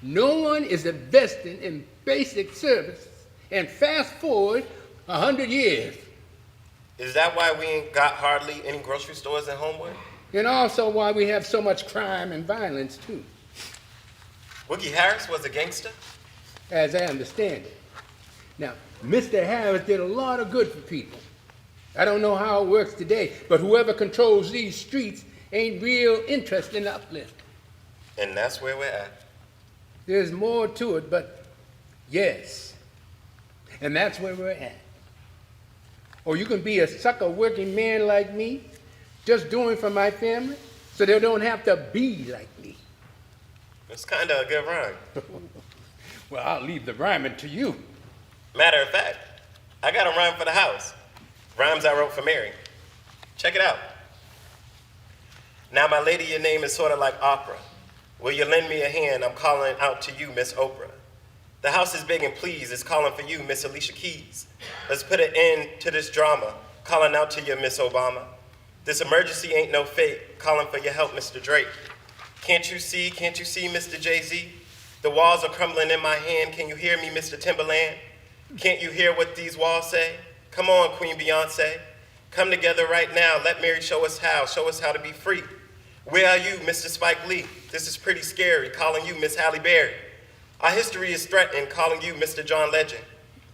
no one is investing in basic services, and fast forward 100 years, Is that why we ain't got hardly any grocery stores in Homewood? And also why we have so much crime and violence, too, Woogie Harris was a gangster? as I understand it. Now, Mr. Harris did a lot of good for people. I don't know how it works today, but whoever controls these streets ain't real interested in the uplift. And that's where we're at. There's more to it, but yes. And that's where we're at. Or you can be a sucker working man like me, just doing for my family, so they don't have to be like me. It's kind of a good rhyme. Well, I'll leave the rhyming to you. Matter of fact, I got a rhyme for the house. Rhymes I wrote for Mary. Check it out. Now, my lady, your name is sort of like opera. Will you lend me a hand? I'm calling out to you, Miss Oprah. The house is big and please, it's calling for you, Miss Alicia Keys. Let's put an end to this drama, calling out to you, Miss Obama. This emergency ain't no fake, calling for your help, Mr. Drake. Can't you see, Mr. Jay-Z? The walls are crumbling in my hand, can you hear me, Mr. Timberland? Can't you hear what these walls say? Come on, Queen Beyonce. Come together right now, let Mary show us how to be free. Where are you, Mr. Spike Lee? This is pretty scary, calling you Miss Halle Berry. Our history is threatened, calling you Mr. John Legend.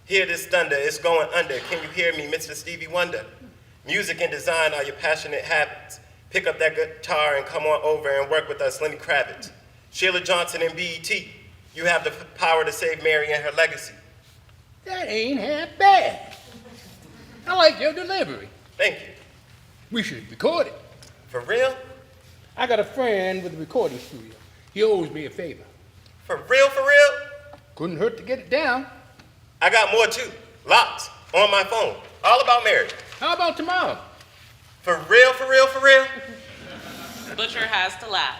Hear this thunder, it's going under. Can you hear me, Mr. Stevie Wonder? Music and design are your passionate habits. Pick up that guitar and come on over and work with us, Lenny Kravitz. Sheila Johnson and BET, you have the power to save Mary and her legacy. That ain't half bad. I like your delivery. Thank you. We should record it. For real? I got a friend with a recording studio. He owes me a favor. For real, for real? Couldn't hurt to get it down. I got more too. Lots on my phone. All about Mary. How about tomorrow? For real, for real, for real? Butcher has to laugh.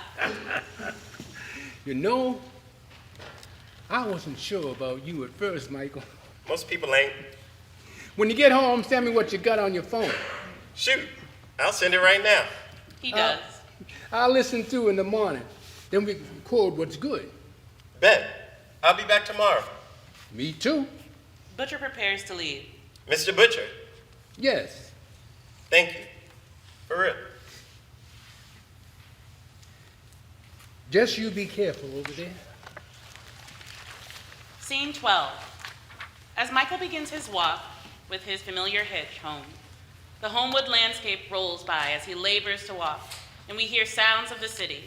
You know, I wasn't sure about you at first, Michael. Most people ain't. When you get home, send me what you got on your phone. Shoot, I'll send it right now. He does. I'll listen through in the morning. Then we can record what's good. Bet. I'll be back tomorrow. Me too. Butcher prepares to leave. Mr. Butcher, Yes. thank you. For real. Just you be careful over there. Scene 12. As Michael begins his walk with his familiar hitch home, the Homewood landscape rolls by as he labors to walk, and we hear sounds of the city.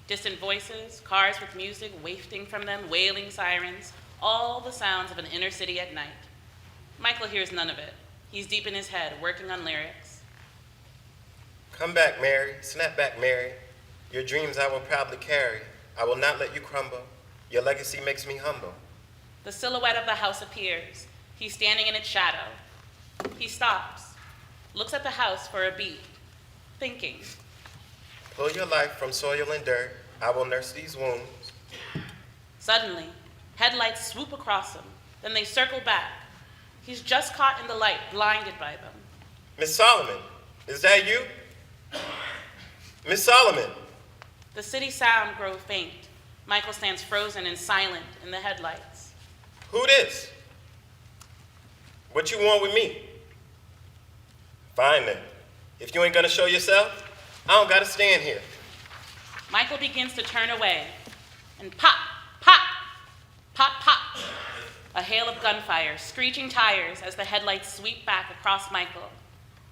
Distant voices, cars with music wafting from them, wailing sirens, all the sounds of an inner city at night. Michael hears none of it. He's deep in his head, working on lyrics. Come back, Mary. Snap back, Mary. Your dreams I will proudly carry. I will not let you crumble. Your legacy makes me humble. The silhouette of the house appears. He's standing in its shadow. He stops, looks at the house for a beat, thinking. Pull your life from soil and dirt. I will nurse these wounds. Suddenly, headlights swoop across him. Then they circle back. He's just caught in the light, blinded by them. Miss Solomon, is that you? Miss Solomon. The city sound grows faint. Michael stands frozen and silent in the headlights. Who this? What you want with me? Fine then. If you ain't gonna show yourself, I don't gotta stand here. Michael begins to turn away, and pop, pop, pop, pop. A hail of gunfire, screeching tires as the headlights sweep back across Michael.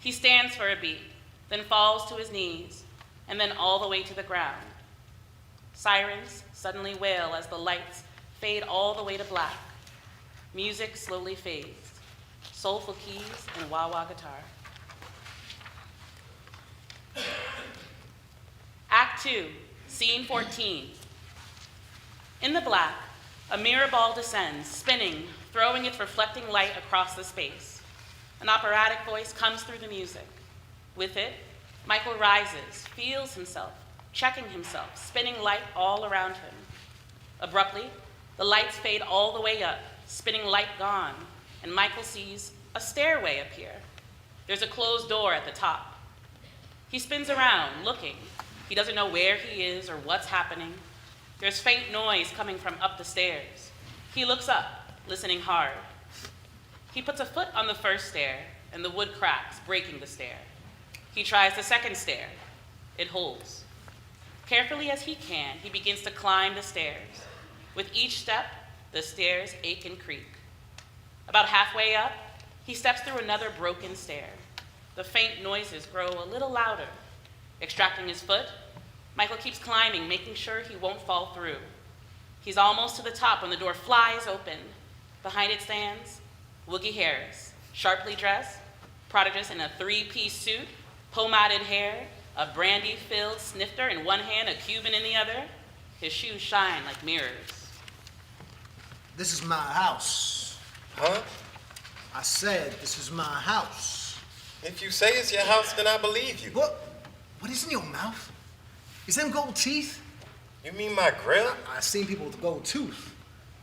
He stands for a beat, then falls to his knees, and then all the way to the ground. Sirens suddenly wail as the lights fade all the way to black. Music slowly fades, soulful keys and wah-wah guitar. Act 2, Scene 14. In the black, a mirror ball descends, spinning, throwing its reflecting light across the space. An operatic voice comes through the music. With it, Michael rises, feels himself, checking himself, spinning light all around him. Abruptly, the lights fade all the way up, spinning light gone, and Michael sees a stairway appear. There's a closed door at the top. He spins around, looking. He doesn't know where he is or what's happening. There's faint noise coming from up the stairs. He looks up, listening hard. He puts a foot on the first stair and the wood cracks, breaking the stair. He tries the second stair. It holds. Carefully as he can, he begins to climb the stairs. With each step, the stairs ache and creak. About halfway up, he steps through another broken stair. The faint noises grow a little louder. Extracting his foot, Michael keeps climbing, making sure he won't fall through. He's almost to the top when the door flies open. Behind it stands Woogie Harris, sharply dressed, prodigious in a three-piece suit, pomaded hair, a brandy-filled snifter in one hand, a Cuban in the other. His shoes shine like mirrors. This is my house. Huh? I said this is my house. If you say it's your house, then I believe you. What is in your mouth? Is them gold teeth? You mean my grill? I've seen people with gold tooth,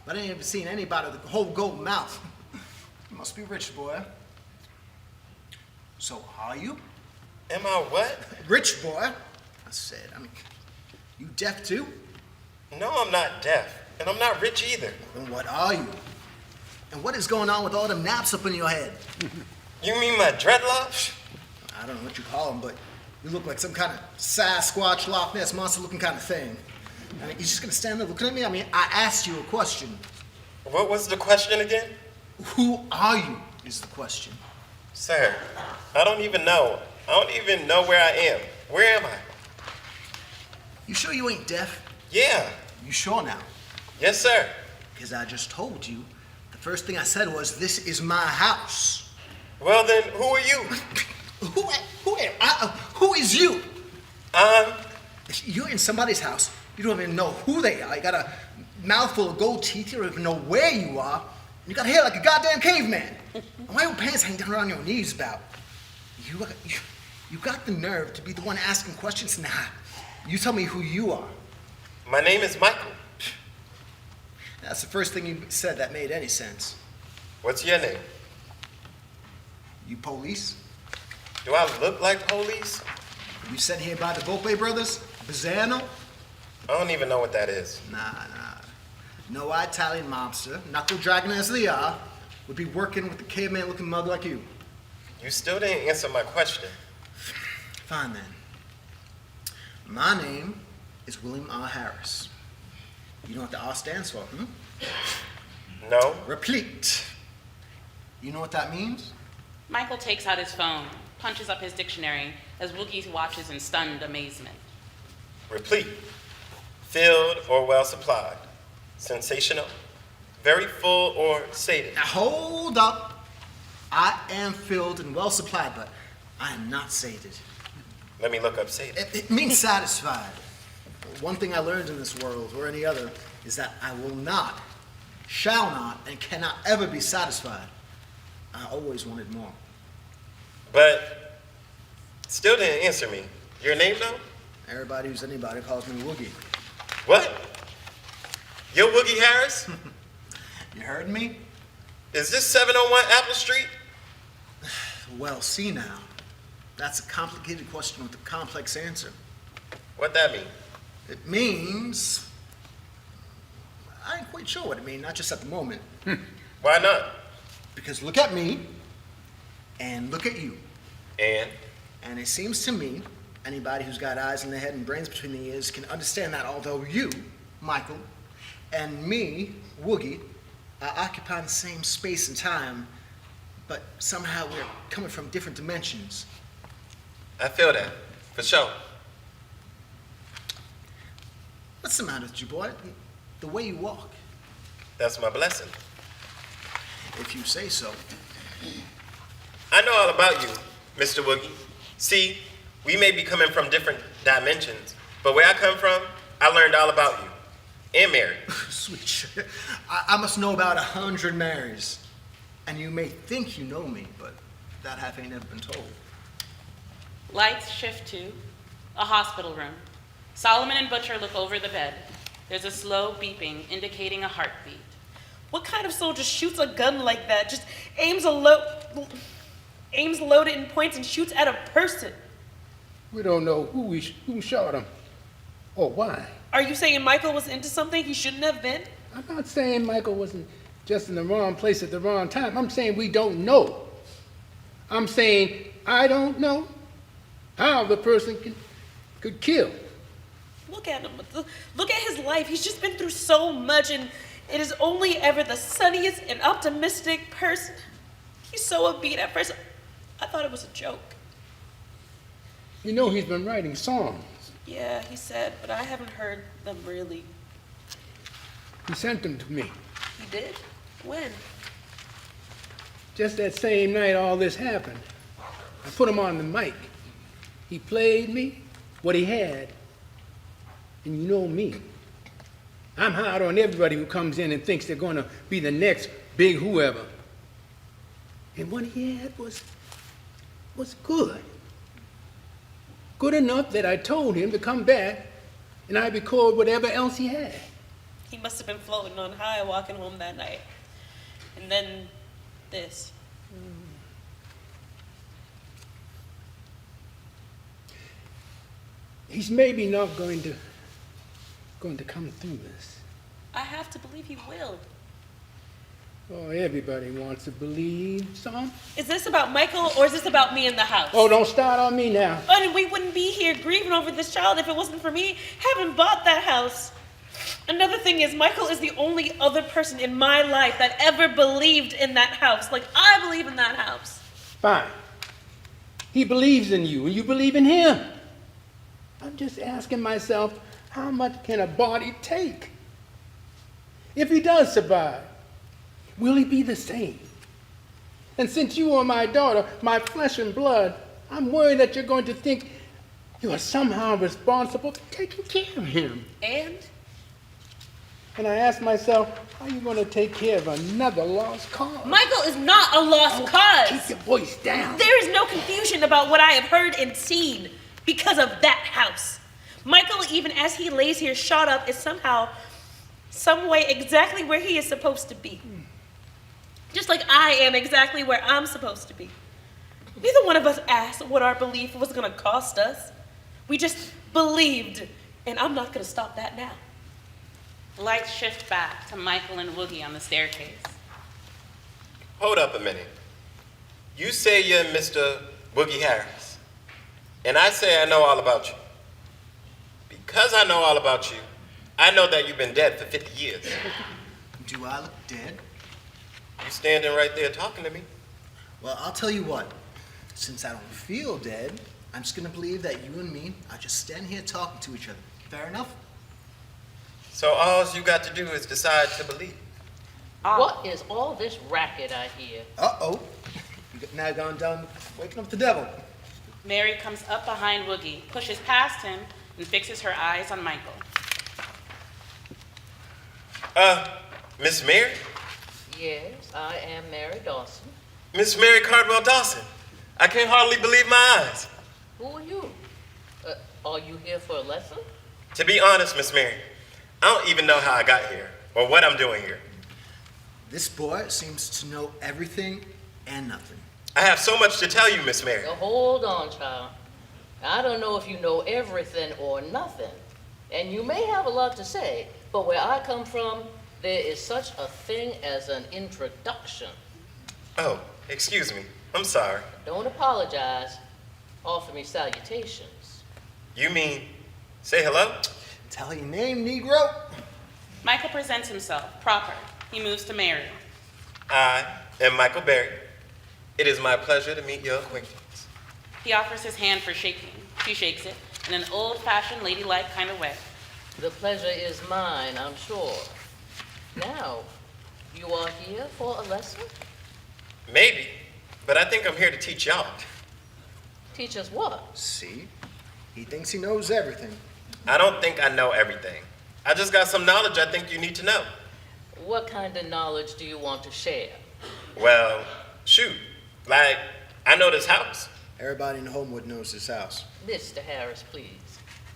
but I ain't ever seen anybody with a whole gold mouth. You must be rich, boy. So are you? Am I what? Rich, boy. I said, you deaf too? No, I'm not deaf, and I'm not rich either. Then what are you? And what is going on with all them naps up in your head? You mean my dreadlocks? I don't know what you call them, but you look like some kind of Sasquatch, Loch Ness monster looking kind of thing. You're just gonna stand there looking at me? I asked you a question. What was the question again? Who are you is the question. Sir, I don't even know. I don't even know where I am. Where am I? You sure you ain't deaf? Yeah. You sure now? Yes, sir. Because I just told you, the first thing I said was, this is my house. Well then, who are you? Who is you? I'm... You're in somebody's house. You don't even know who they are. You got a mouthful of gold teeth. You don't even know where you are. And you got hair like a goddamn caveman. And why your pants hang down around your knees about? You got the nerve to be the one asking questions? Nah. You tell me who you are. My name is Michael. That's the first thing you said that made any sense. What's your name? You police? Do I look like police? You sent here by the Volpe brothers? Bizzano? I don't even know what that is. Nah. No Italian mobster, knuckle dragging as they are, would be working with a caveman-looking mug like you. You still didn't answer my question. Fine then. My name is William R. Harris. You know what the R stands for, No. Replete. You know what that means? Michael takes out his phone, punches up his dictionary as Woogie watches in stunned amazement. Replete. Filled or well supplied. Sensational. Very full or sated. Now hold up. I am filled and well supplied, but I am not sated. Let me look up sated. It means satisfied. One thing I learned in this world, or any other, is that I will not, shall not, and cannot ever be satisfied. I always wanted more. But still didn't answer me. Your name though? Everybody who's anybody calls me Woogie. What? You're Woogie Harris? You heard me? Is this 701 Apple Street? Well, see now. That's a complicated question with a complex answer. What'd that mean? It means... I ain't quite sure what it means, not just at the moment. Why not? Because look at me, and look at you. And it seems to me, anybody who's got eyes in their head and brains between the ears can understand that although you, Michael, and me, Woogie, are occupying the same space and time, but somehow we're coming from different dimensions. I feel that, for sure. What's the matter with you, boy? The way you walk. That's my blessing. If you say so. I know all about you, Mr. Woogie. See, we may be coming from different dimensions, but where I come from, I learned all about you. And Mary. Sweet shit. I must know about 100 Marys. And you may think you know me, but that half ain't never been told. Lights shift to a hospital room. Solomon and Butcher look over the bed. There's a slow beeping indicating a heartbeat. What kind of soldier shoots a gun like that? Just aims loaded and points and shoots at a person. We don't know who shot him or why. Are you saying Michael was into something he shouldn't have been? I'm not saying Michael wasn't just in the wrong place at the wrong time. I'm saying we don't know. I'm saying I don't know how the person could kill. Look at him. Look at his life. He's just been through so much, and it is only ever the sunniest and optimistic person. He's so upbeat. At first, I thought it was a joke. You know he's been writing songs. Yeah, he said, but I haven't heard them really. He sent them to me. He did? When? Just that same night all this happened. I put him on the mic. He played me what he had. And you know me. I'm hard on everybody who comes in and thinks they're going to be the next big whoever. And what he had was good. Good enough that I told him to come back and I'd record whatever else he had. He must have been floating on high walking home that night. And then this. He's maybe not going to come through this. I have to believe he will. Oh, everybody wants to believe some. Is this about Michael or is this about me in the house? Oh, don't start on me now. And we wouldn't be here grieving over this child if it wasn't for me having bought that house. Another thing is, Michael is the only other person in my life that ever believed in that house. Like I believe in that house. Fine. He believes in you and you believe in him. I'm just asking myself, how much can a body take? If he does survive, will he be the same? And since you are my daughter, my flesh and blood, I'm worried that you're going to think you are somehow responsible for taking care of him. And I ask myself, how are you going to take care of another lost cause? Michael is not a lost cause. Keep your voice down. There is no confusion about what I have heard and seen because of that house. Michael, even as he lays here shot up, is somehow, some way exactly where he is supposed to be. Just like I am exactly where I'm supposed to be. Neither one of us asked what our belief was going to cost us. We just believed, and I'm not going to stop that now. Lights shift back to Michael and Woogie on the staircase. Hold up a minute. You say you're Mr. Woogie Harris, and I say I know all about you. Because I know all about you, I know that you've been dead for 50 years. Do I look dead? You standing right there talking to me. Well, I'll tell you what. Since I don't feel dead, I'm just gonna believe that you and me are just standing here talking to each other. Fair enough? So all you got to do is decide to believe. What is all this racket I hear? Uh-oh. You now gone down waking up the devil. Mary comes up behind Woogie, pushes past him, and fixes her eyes on Michael. Miss Mary? Yes, I am Mary Dawson. Miss Mary Cardwell Dawson. I can't hardly believe my eyes. Who are you? Are you here for a lesson? To be honest, Miss Mary, I don't even know how I got here or what I'm doing here. This boy seems to know everything and nothing. I have so much to tell you, Miss Mary. Now, hold on, child. I don't know if you know everything or nothing. And you may have a lot to say, but where I come from, there is such a thing as an introduction. Oh, excuse me. I'm sorry. Don't apologize. Offer me salutations. You mean say hello? Tell your name, Negro. Michael presents himself, proper. He moves to Mary. I am Michael Berry. It is my pleasure to meet your acquaintance. He offers his hand for shaking. She shakes it in an old-fashioned, ladylike kind of way. The pleasure is mine, I'm sure. Now, you are here for a lesson? Maybe, but I think I'm here to teach y'all. Teach us what? See? He thinks he knows everything. I don't think I know everything. I just got some knowledge I think you need to know. What kind of knowledge do you want to share? Well, shoot, like, I know this house. Everybody in Homewood knows this house. Mr. Harris, please.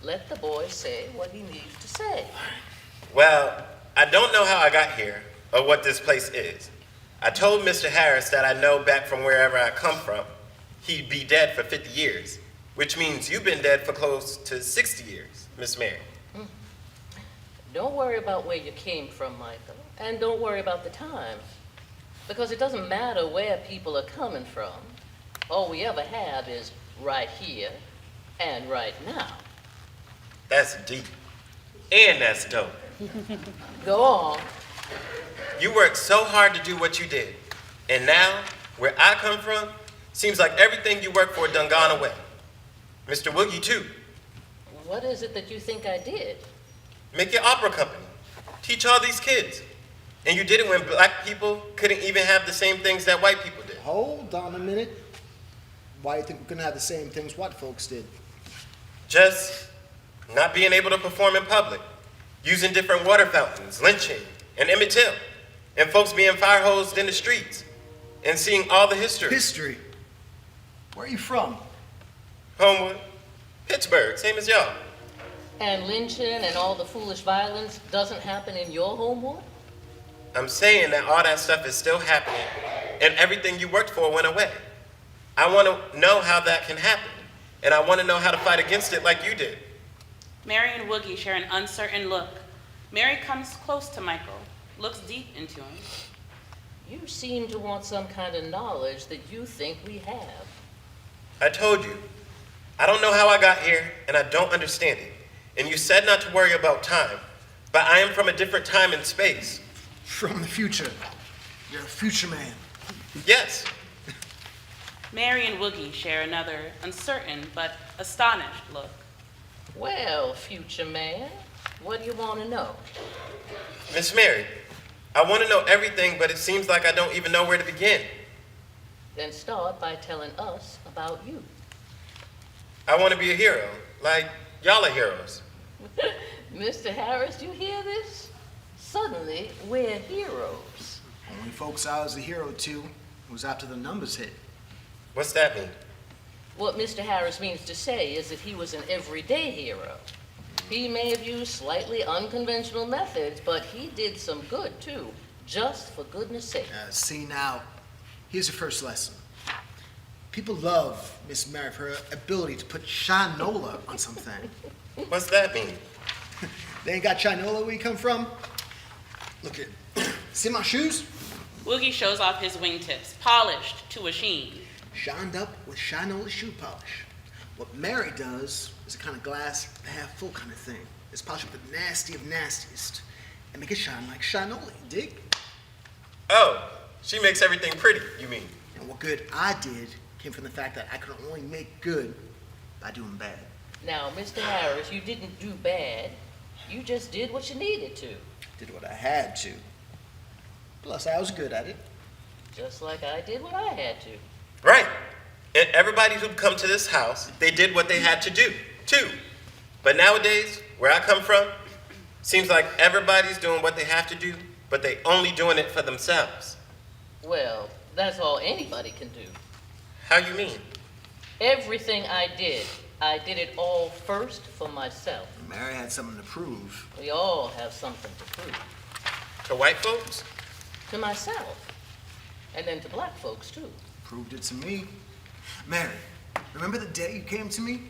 Let the boy say what he needs to say. Well, I don't know how I got here or what this place is. I told Mr. Harris that I know back from wherever I come from, he'd be dead for 50 years, which means you've been dead for close to 60 years, Miss Mary. Don't worry about where you came from, Michael, and don't worry about the time, because it doesn't matter where people are coming from. All we ever have is right here and right now. That's deep. And that's dope. Go on. You worked so hard to do what you did. And now, where I come from, seems like everything you worked for done gone away. Mr. Woogie, too. What is it that you think I did? Make your opera company. Teach all these kids. And you did it when black people couldn't even have the same things that white people did. Hold on a minute. Why do you think we couldn't have the same things white folks did? Just not being able to perform in public, using different water fountains, lynching, and Emmett Till, and folks being fire hosed in the streets, and seeing all the history. History? Where are you from? Homewood, Pittsburgh, same as y'all. And lynching and all the foolish violence doesn't happen in your homewood? I'm saying that all that stuff is still happening, and everything you worked for went away. I want to know how that can happen, and I want to know how to fight against it like you did. Mary and Woogie share an uncertain look. Mary comes close to Michael, looks deep into him. You seem to want some kind of knowledge that you think we have. I told you, I don't know how I got here, and I don't understand it. And you said not to worry about time, but I am from a different time and space. From the future. You're a future man. Yes. Mary and Woogie share another uncertain but astonished look. Well, future man, what do you want to know? Miss Mary, I want to know everything, but it seems like I don't even know where to begin. Then start by telling us about you. I want to be a hero, like y'all are heroes. Mr. Harris, you hear this? Suddenly, we're heroes. Only folks I was a hero to was after the numbers hit. What's that mean? What Mr. Harris means to say is that he was an everyday hero. He may have used slightly unconventional methods, but he did some good too, just for goodness sake. See now, here's your first lesson. People love Miss Mary for her ability to put shinola on something. What's that mean? They ain't got shinola where you come from? Look at, see my shoes? Woogie shows off his wingtips, polished to a sheen. Shined up with shinola shoe polish. What Mary does is a kind of glass half full kind of thing. It's polished with the nasty of nastiest and make it shine like shinola, you dig? Oh, she makes everything pretty, you mean? And what good I did came from the fact that I could only make good by doing bad. Now, Mr. Harris, you didn't do bad. You just did what you needed to. Did what I had to. Plus, I was good at it. Just like I did what I had to. Right. And everybody who'd come to this house, they did what they had to do, too. But nowadays, where I come from, seems like everybody's doing what they have to do, but they only doing it for themselves. Well, that's all anybody can do. How you mean? Everything I did it all first for myself. Mary had something to prove. We all have something to prove. To white folks? To myself. And then to black folks, too. Proved it to me. Mary, remember the day you came to me?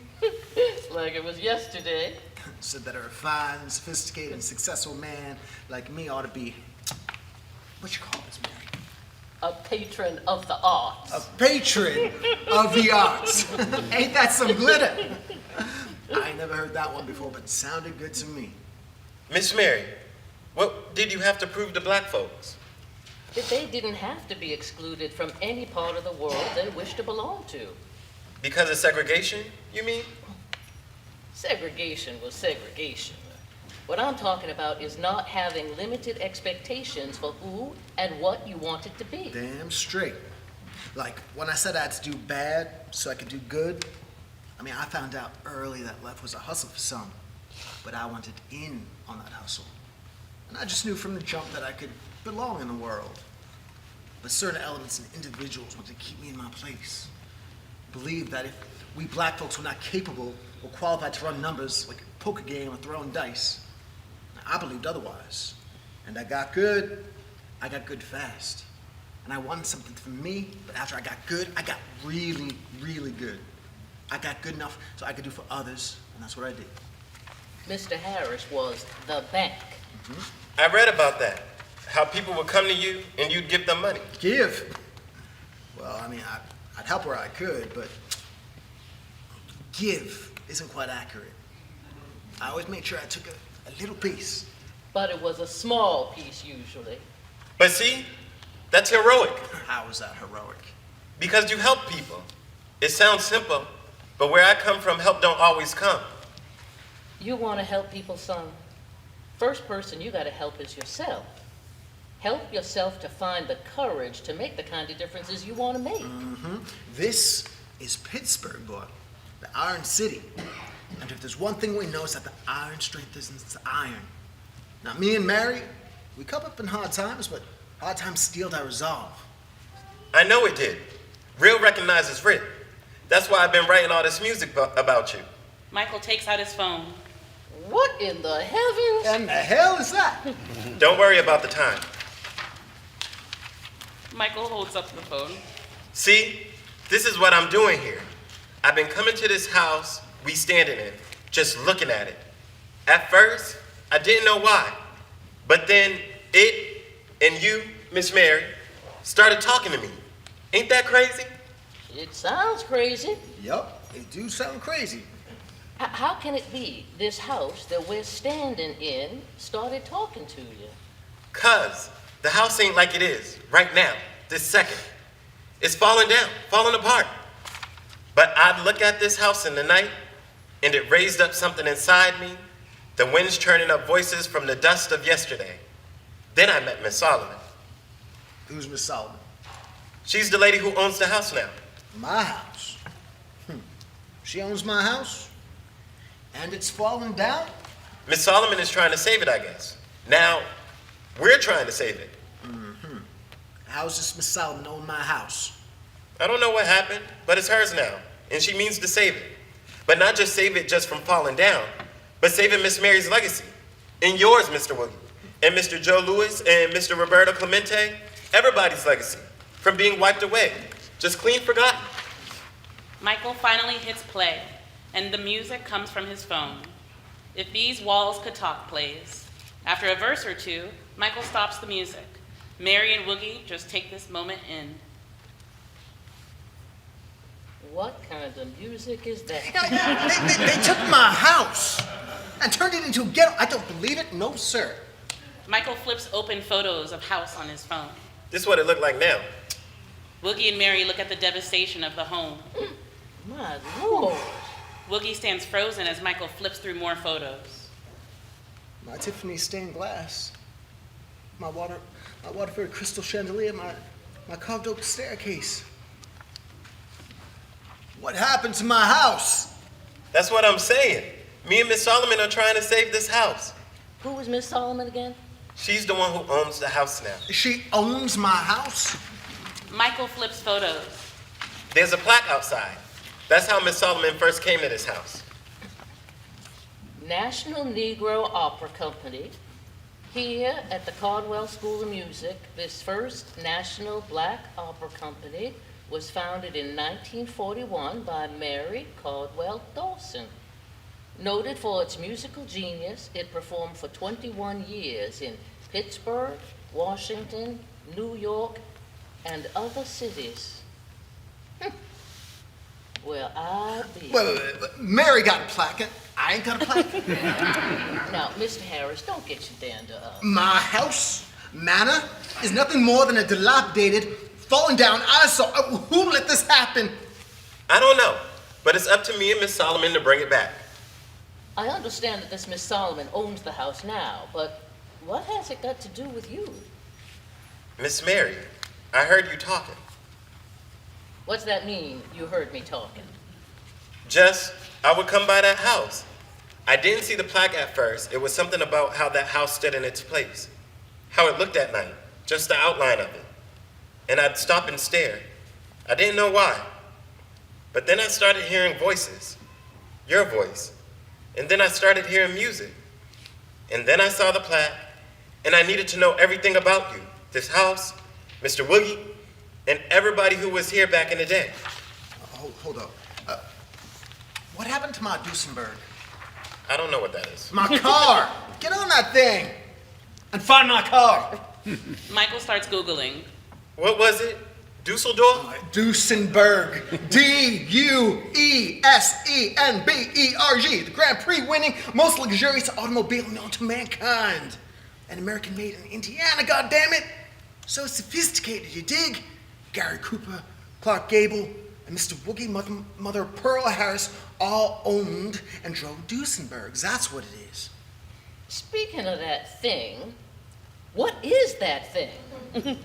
Like it was yesterday. Said that a refined, sophisticated, and successful man like me ought to be, what you call this, Mary? A patron of the arts. A patron of the arts. Ain't that some glitter? I ain't never heard that one before, but it sounded good to me. Miss Mary, what did you have to prove to black folks? That they didn't have to be excluded from any part of the world they wish to belong to. Because of segregation, you mean? Segregation was segregation. What I'm talking about is not having limited expectations for who and what you want it to be. Damn straight. Like, when I said I had to do bad so I could do good, I found out early that life was a hustle for some, but I wanted in on that hustle. And I just knew from the jump that I could belong in the world. But certain elements and individuals wanted to keep me in my place. Believed that if we black folks were not capable or qualified to run numbers like a poker game or throwing dice, I believed otherwise. And I got good fast. And I wanted something for me, but after I got good, I got really, really good. I got good enough so I could do for others, and that's what I did. Mr. Harris was the bank. I read about that. How people would come to you and you'd give them money. Give? Well, I'd help where I could, but give isn't quite accurate. I always made sure I took a little piece. But it was a small piece usually. But see, that's heroic How is that heroic? because you help people. It sounds simple, but where I come from, help don't always come. You want to help people, son? First person you got to help is yourself. Help yourself to find the courage to make the kind of differences you want to make. This is Pittsburgh, boy. The Iron City. And if there's one thing we know, it's that the iron strengthens iron. Now, me and Mary, we come up in hard times, but hard times steeled our resolve. I know it did. Real recognizes Rit. That's why I've been writing all this music about you. Michael takes out his phone. What in the heavens? And the hell is that? Don't worry about the time. Michael holds up the phone. See, this is what I'm doing here. I've been coming to this house we standing in, just looking at it. At first, I didn't know why. But then it and you, Miss Mary, started talking to me. Ain't that crazy? It sounds crazy. Yup, it do sound crazy. How can it be this house that we're standing in started talking to you? 'Cause the house ain't like it is right now, this second. It's falling down, falling apart. But I'd look at this house in the night, and it raised up something inside me, the wind's churning up voices from the dust of yesterday. Then I met Miss Solomon. Who's Miss Solomon? She's the lady who owns the house now. My house. She owns my house? And it's falling down? Miss Solomon is trying to save it, I guess. Now, we're trying to save it. How's this Miss Solomon own my house? I don't know what happened, but it's hers now, and she means to save it. But not just save it just from falling down, but saving Miss Mary's legacy. And yours, Mr. Woogie, and Mr. Joe Lewis, and Mr. Roberto Clemente, everybody's legacy, from being wiped away, just clean forgotten. Michael finally hits play, and the music comes from his phone. If These Walls Could Talk plays. After a verse or two, Michael stops the music. Mary and Woogie just take this moment in. What kind of music is that? They took my house and turned it into a ghetto. I don't believe it. No, sir. Michael flips open photos of house on his phone. This is what it looked like now. Woogie and Mary look at the devastation of the home. My Lord. Woogie stands frozen as Michael flips through more photos. My Tiffany stained glass. My Waterford crystal chandelier. My carved oak staircase. What happened to my house? That's what I'm saying. Me and Miss Solomon are trying to save this house. Who was Miss Solomon again? She's the one who owns the house now. She owns my house? Michael flips photos. There's a plaque outside. That's how Miss Solomon first came to this house. National Negro Opera Company. Here at the Caldwell School of Music, this first national black opera company was founded in 1941 by Mary Caldwell Dawson. Noted for its musical genius, it performed for 21 years in Pittsburgh, Washington, New York, and other cities. Well, I be. Wait. Mary got a plaque. I ain't got a plaque. Now, Mr. Harris, don't get you down to us. My house, manor, is nothing more than a dilapidated, fallen down eyesore. Who let this happen? I don't know, but it's up to me and Miss Solomon to bring it back. I understand that this Miss Solomon owns the house now, but what has it got to do with you? Miss Mary, I heard you talking. What's that mean, you heard me talking? Just, I would come by that house. I didn't see the plaque at first. It was something about how that house stood in its place, how it looked at night, just the outline of it. And I'd stop and stare. I didn't know why. But then I started hearing voices, your voice. And then I started hearing music. And then I saw the plaque, and I needed to know everything about you, this house, Mr. Woogie, and everybody who was here back in the day. Hold up. What happened to my Duesenberg? I don't know what that is. My car! Get on that thing! And find my car! Michael starts Googling. What was it? Dusseldorf? Duesenberg. Duesenberg. The Grand Prix winning, most luxurious automobile known to mankind. An American made in Indiana, goddammit. So sophisticated, you dig? Gary Cooper, Clark Gable, and Mr. Woogie, Mother Pearl Harris all owned and drove Duesenbergs. That's what it is. Speaking of that thing, what is that thing?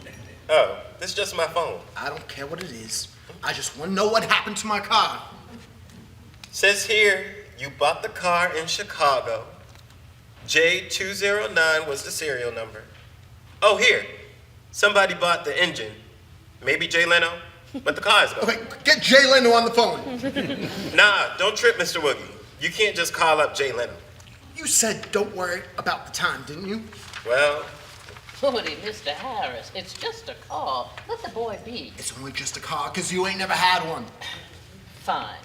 Oh, this is just my phone. I don't care what it is. I just want to know what happened to my car. Says here, you bought the car in Chicago. J209 was the serial number. Oh, here. Somebody bought the engine. Maybe Jay Leno, but the car is gone. Okay, get Jay Leno on the phone. Nah, don't trip, Mr. Woogie. You can't just call up Jay Leno. You said don't worry about the time, didn't you? Well, Woody, Mr. Harris, it's just a car. Let the boy be. It's only just a car, because you ain't never had one. Fine.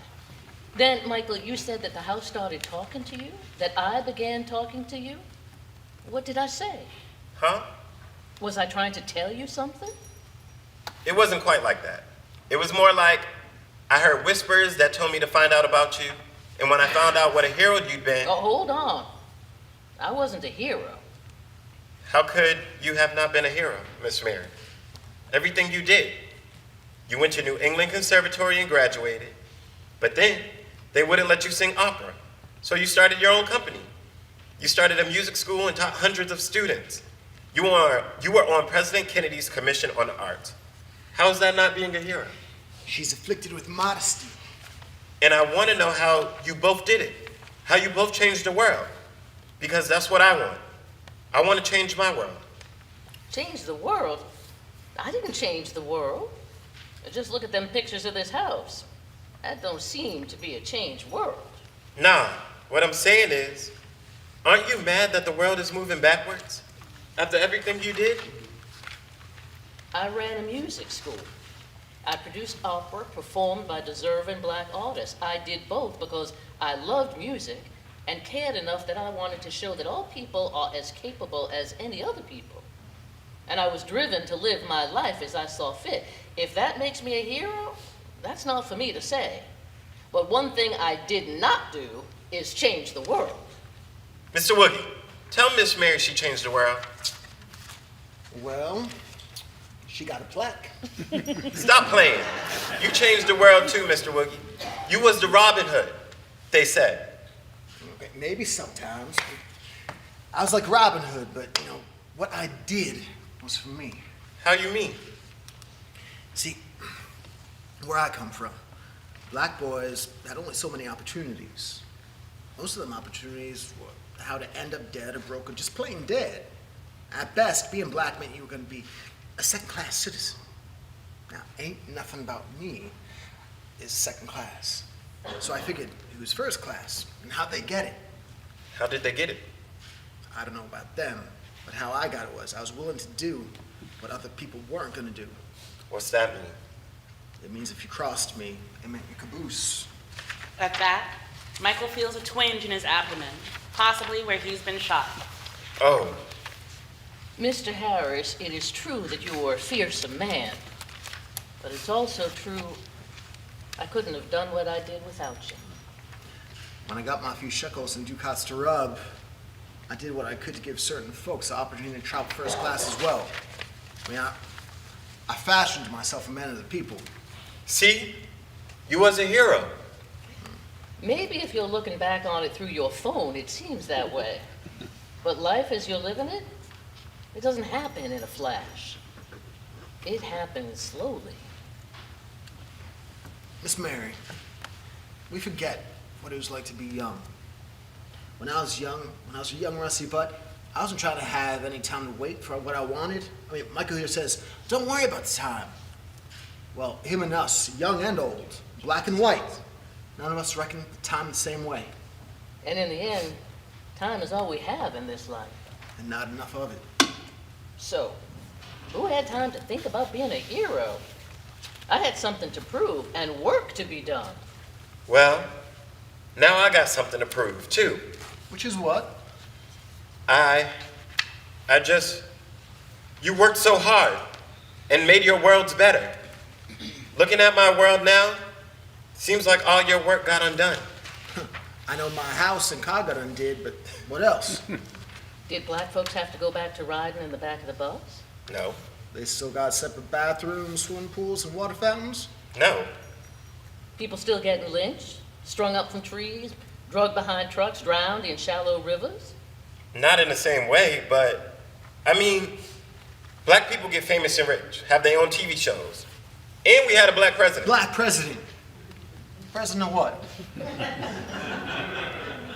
Then, Michael, you said that the house started talking to you? That I began talking to you? What did I say? huh? Was I trying to tell you something? It wasn't quite like that. It was more like I heard whispers that told me to find out about you, and when I found out what a hero you'd been, Oh, hold on. I wasn't a hero. how could you have not been a hero, Miss Mary? Everything you did. You went to New England Conservatory and graduated, but then they wouldn't let you sing opera, so you started your own company. You started a music school and taught hundreds of students. You were on President Kennedy's Commission on Arts. How is that not being a hero? She's afflicted with modesty. And I want to know how you both did it, how you both changed the world, because that's what I want. I want to change my world. Change the world? I didn't change the world. Just look at them pictures of this house. That don't seem to be a changed world. Nah, what I'm saying is, aren't you mad that the world is moving backwards after everything you did? I ran a music school. I produced opera performed by deserving black artists. I did both because I loved music and cared enough that I wanted to show that all people are as capable as any other people. And I was driven to live my life as I saw fit. If that makes me a hero, that's not for me to say. But one thing I did not do is change the world. Mr. Woogie, tell Miss Mary she changed the world. Well, she got a plaque. Stop playing. You changed the world too, Mr. Woogie. You was the Robin Hood, they said. Okay, maybe sometimes. I was like Robin Hood, but, what I did was for me. How you mean? See, where I come from, black boys had only so many opportunities. Most of them opportunities were how to end up dead or broke or just plain dead. At best, being black meant you were going to be a second-class citizen. Now, ain't nothing about me is second class. So I figured it was first class. And how'd they get it? How did they get it? I don't know about them, but how I got it was I was willing to do what other people weren't going to do. What's that mean? It means if you crossed me, it meant you caboose. At that, Michael feels a twinge in his abdomen, possibly where he's been shot. Oh, Mr. Harris, it is true that you are a fearsome man, but it's also true I couldn't have done what I did without you. When I got my few shekels and ducats to rub, I did what I could to give certain folks the opportunity to travel first class as well. I fashioned myself a man of the people. see? You was a hero. Maybe if you're looking back on it through your phone, it seems that way. But life as you're living it, it doesn't happen in a flash. It happens slowly. Miss Mary, we forget what it was like to be young. When I was a young rusty butt, I wasn't trying to have any time to wait for what I wanted. I mean, Michael here says, don't worry about the time. Well, him and us, young and old, black and white, none of us reckon the time the same way. And in the end, time is all we have in this life. And not enough of it. So, who had time to think about being a hero? I had something to prove and work to be done. Well, now I got something to prove, too. Which is what? You worked so hard and made your worlds better. Looking at my world now, seems like all your work got undone. I know my house and car got undid, but what else? Did black folks have to go back to riding in the back of the bus? No, They still got separate bathrooms, swimming pools, and water fountains? no, People still getting lynched, strung up from trees, drugged behind trucks, drowned in shallow rivers? not in the same way, but I mean, black people get famous and rich, have their own TV shows, and we had a black president. Black president. President of what?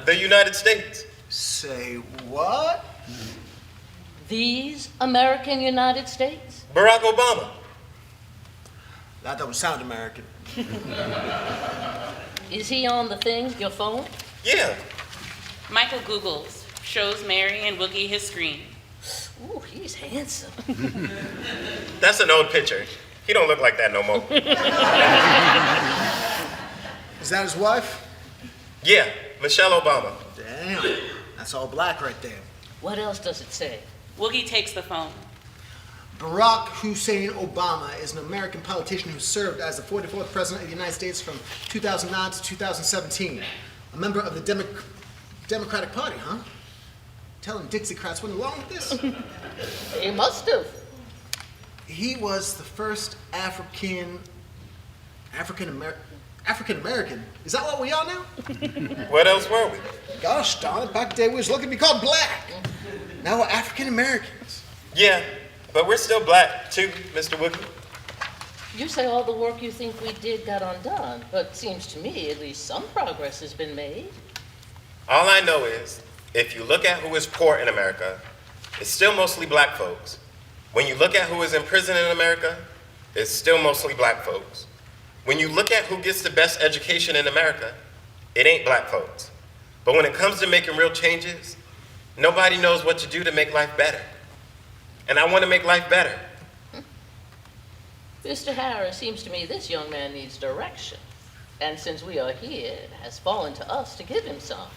The United States. Say what? These American United States? Barack Obama. That don't sound American. Is he on the thing, your phone? Yeah, Michael Googles, shows Mary and Woogie his screen. Ooh, he's handsome. that's an old picture. He don't look like that no more. Is that his wife? Yeah, Michelle Obama. Damn, that's all black right there. What else does it say? Woogie takes the phone. Barack Hussein Obama is an American politician who served as the 44th President of the United States from 2009 to 2017. A member of the Democratic Party, huh? Telling Dixiecrats went along with this? He must have. He was the first African American. Is that what we are now? What else were we? Gosh darn it, back in the day we was lucky to be called black. Now we're African Americans. Yeah, but we're still black too, Mr. Woogie. You say all the work you think we did got undone, but seems to me at least some progress has been made. All I know is, if you look at who is poor in America, it's still mostly black folks. When you look at who is in prison in America, it's still mostly black folks. When you look at who gets the best education in America, it ain't black folks. But when it comes to making real changes, nobody knows what to do to make life better. And I want to make life better. Mr. Harris, seems to me this young man needs direction. And since we are here, it has fallen to us to give him some.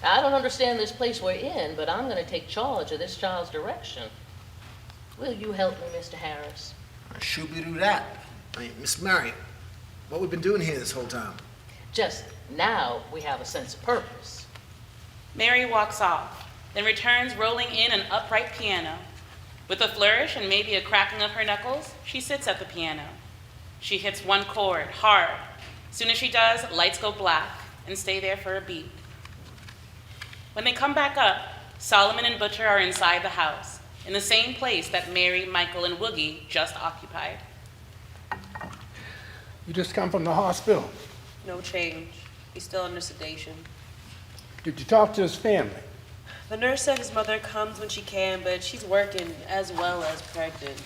I don't understand this place we're in, but I'm going to take charge of this child's direction. Will you help me, Mr. Harris? I should be do that. I mean, Miss Marion, what we've been doing here this whole time? Just now we have a sense of purpose. Mary walks off, then returns rolling in an upright piano. With a flourish and maybe a cracking of her knuckles, she sits at the piano. She hits one chord hard. Soon as she does, lights go black and stay there for a beat. When they come back up, Solomon and Butcher are inside the house, in the same place that Mary, Michael, and Woogie just occupied. You just come from the hospital. No change. He's still under sedation. Did you talk to his family? The nurse said his mother comes when she can, but she's working as well as pregnant.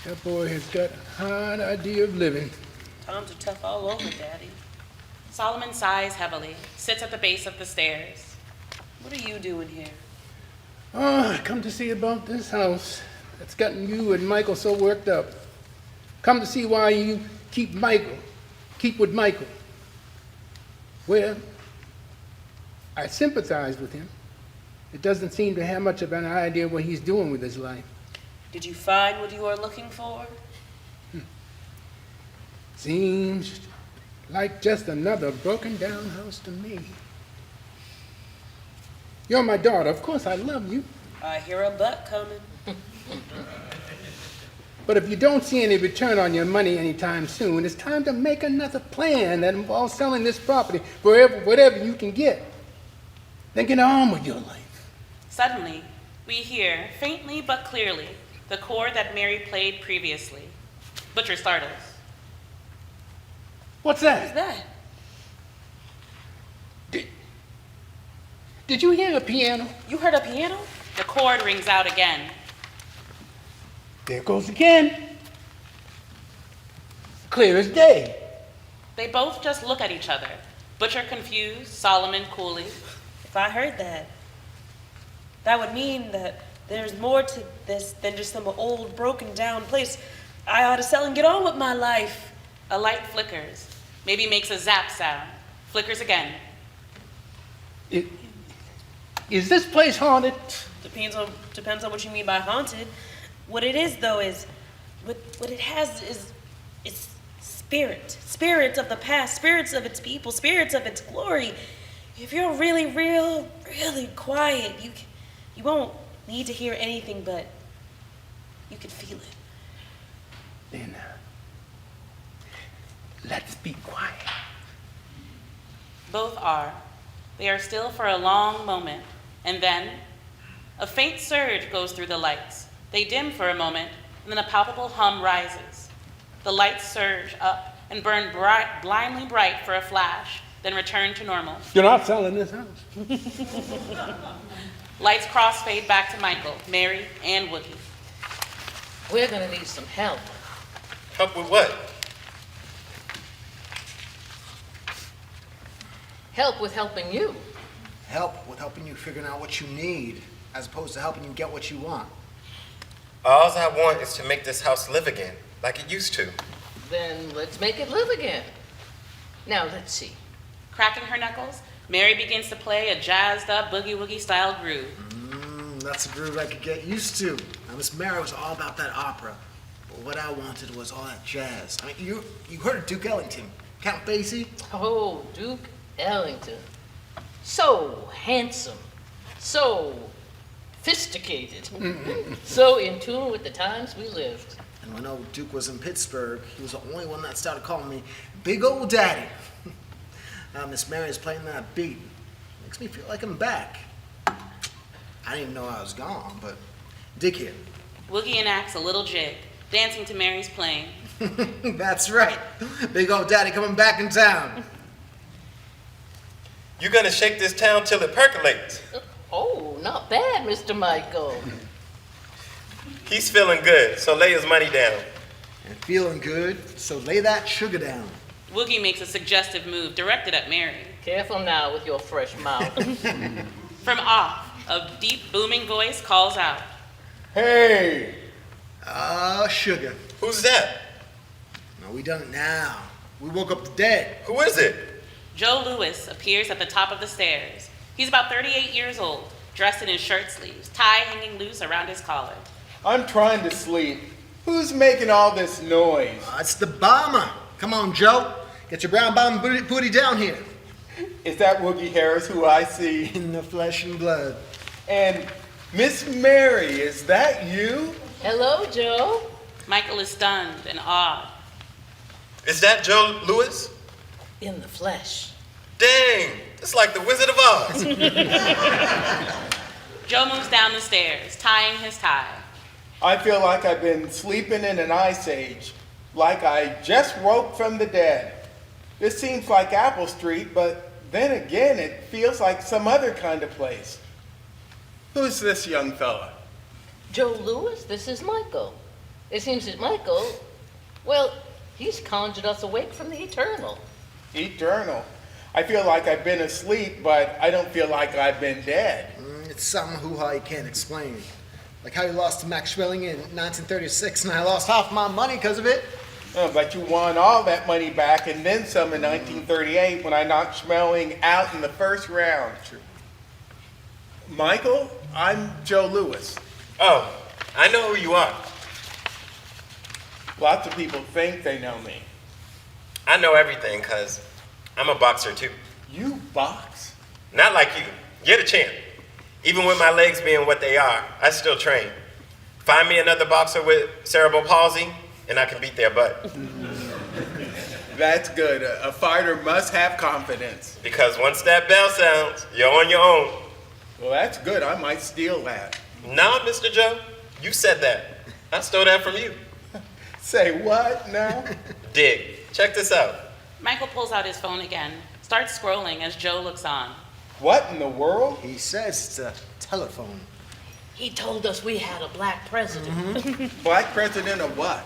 That boy has got a hard idea of living. Times are tough all over, Daddy. Solomon sighs heavily, sits at the base of the stairs. What are you doing here? Oh, I come to see about this house that's gotten you and Michael so worked up. Come to see why you keep with Michael. Well, I sympathize with him. It doesn't seem to have much of an idea what he's doing with his life. Did you find what you were looking for? Seems like just another broken down house to me. You're my daughter. Of course I love you. I hear a butt coming. But if you don't see any return on your money anytime soon, it's time to make another plan that involves selling this property for whatever you can get. Then get on with your life. Suddenly, we hear, faintly but clearly, the chord that Mary played previously. Butcher startles. What's What is that? that? Did you hear a piano? You heard a piano? The chord rings out again. There it goes again. Clear as day. They both just look at each other. Butcher confused, Solomon coolly. If I heard that, that would mean that there's more to this than just some old, broken down place. I ought to sell and get on with my life. A light flickers, maybe makes a zap sound, flickers again. Is this place haunted? Depends on what you mean by haunted. What it is, though, is what it has is It's spirits of the past, spirits of its people, spirits of its glory. If you're really quiet, you won't need to hear anything, but you can feel it. Then, let's be quiet. Both are. They are still for a long moment, and then a faint surge goes through the lights. They dim for a moment, and then a palpable hum rises. The lights surge up and burn blindly bright for a flash, then return to normal. You're not selling this house. Lights crossfade back to Michael, Mary, and Woogie. We're gonna need some help. Help with what? Help with helping you. Help with helping you figuring out what you need, as opposed to helping you get what you want. All I want is to make this house live again, like it used to. Then let's make it live again. Now, let's see. Cracking her knuckles, Mary begins to play a jazzed-up boogie-woogie style groove. That's a groove I could get used to. Now, Miss Mary was all about that opera, but what I wanted was all that jazz. I mean, you heard of Duke Ellington, Count Basie? Oh, Duke Ellington. So handsome. So sophisticated. So in tune with the times we lived. And when old Duke was in Pittsburgh, he was the only one that started calling me Big Old Daddy. Now Miss Mary is playing that beat. Makes me feel like I'm back. I didn't even know I was gone, but dig here. Woogie enacts a little jig, dancing to Mary's playing. That's right. Big Old Daddy coming back in town. You're gonna shake this town till it percolates. Oh, not bad, Mr. Michael. He's feeling good, so lay his money down. And feeling good, so lay that sugar down. Woogie makes a suggestive move directed at Mary. Careful now with your fresh mouth. From off, a deep booming voice calls out. Hey! Sugar. Who's that? No, we done it now. We woke up the dead. Who is it? Joe Lewis appears at the top of the stairs. He's about 38 years old, dressed in his shirt sleeves, tie hanging loose around his collar. I'm trying to sleep. Who's making all this noise? It's the bomber. Come on, Joe. Get your brown bomb booty down here. Is that Woogie Harris who I see? In the flesh and blood. And Miss Mary, is that you? Hello, Joe. Michael is stunned and awed. Is that Joe Lewis? In the flesh. Dang, it's like the Wizard of Oz. Joe moves down the stairs, tying his tie. I feel like I've been sleeping in an ice age, like I just woke from the dead. This seems like Apple Street, but then again, it feels like some other kind of place. Who's this young fella? Joe Lewis, this is Michael. It seems that Michael, well, he's conjured us awake from the eternal. Eternal. I feel like I've been asleep, but I don't feel like I've been dead. It's something hoo-ha you can't explain. Like how you lost to Max Schmeling in 1936 and I lost half my money because of it. Oh, but you won all that money back and then some in 1938 when I knocked Schmeling out in the first round. Michael, I'm Joe Lewis. Oh, I know who you are. Lots of people think they know me. I know everything, cause I'm a boxer too. You box? Not like you. You're the champ. Even with my legs being what they are, I still train. Find me another boxer with cerebral palsy, and I can beat their butt. That's good. A fighter must have confidence. Because once that bell sounds, you're on your own. Well, that's good. I might steal that. Nah, Mr. Joe, you said that. I stole that from you. Say what now? Dig. Check this out. Michael pulls out his phone again, starts scrolling as Joe looks on. What in the world? He says it's a telephone. He told us we had a black president. Black president of what?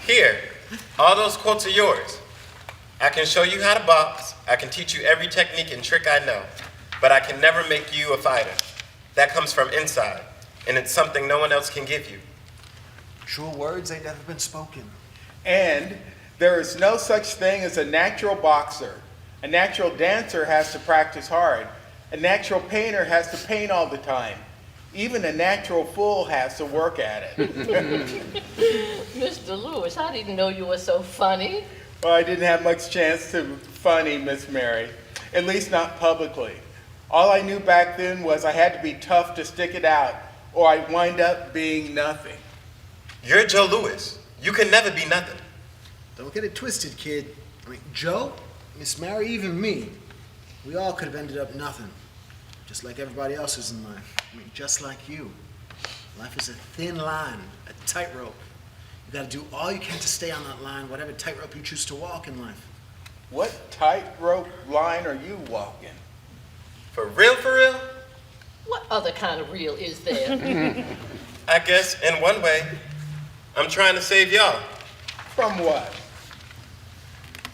Here, all those quotes are yours. I can show you how to box. I can teach you every technique and trick I know. But I can never make you a fighter. That comes from inside, and it's something no one else can give you. True words ain't never been spoken. And there is no such thing as a natural boxer. A natural dancer has to practice hard. A natural painter has to paint all the time. Even a natural fool has to work at it. Mr. Lewis, I didn't know you were so funny. Well, I didn't have much chance to be funny, Miss Mary. At least not publicly. All I knew back then was I had to be tough to stick it out, or I'd wind up being nothing. You're Joe Lewis. You can never be nothing. Don't get it twisted, kid. I mean, Joe, Miss Mary, even me, we all could have ended up nothing. Just like everybody else is in life. I mean, just like you. Life is a thin line, a tightrope. You gotta do all you can to stay on that line, whatever tightrope you choose to walk in life. What tightrope line are you walking? For real, for real? What other kind of real is there? I guess, in one way, I'm trying to save y'all. From what?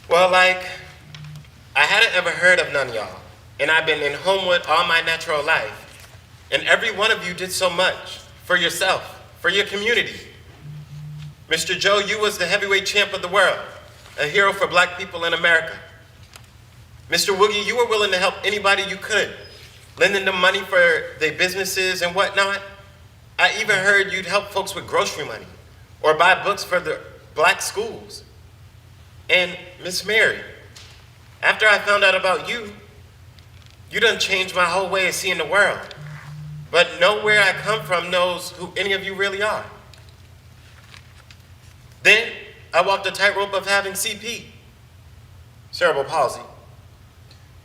Well, like, I hadn't ever heard of none of y'all, and I've been in Homewood all my natural life. And every one of you did so much for yourself, for your community. Mr. Joe, you was the heavyweight champ of the world, a hero for black people in America. Mr. Woogie, you were willing to help anybody you could, lending them money for their businesses and whatnot. I even heard you'd help folks with grocery money or buy books for the black schools. And Miss Mary, after I found out about you, you done changed my whole way of seeing the world. But nowhere I come from knows who any of you really are. Then I walked the tightrope of having CP, cerebral palsy.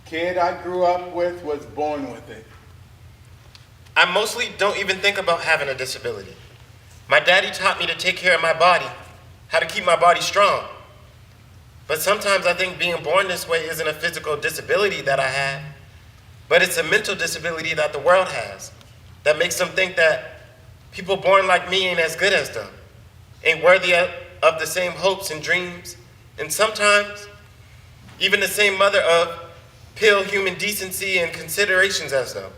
Kid I grew up with was born with it. I mostly don't even think about having a disability. My daddy taught me to take care of my body, how to keep my body strong. But sometimes I think being born this way isn't a physical disability that I have, but it's a mental disability that the world has that makes them think that people born like me ain't as good as them, ain't worthy of the same hopes and dreams, and sometimes even the same mother of pure human decency and considerations as them.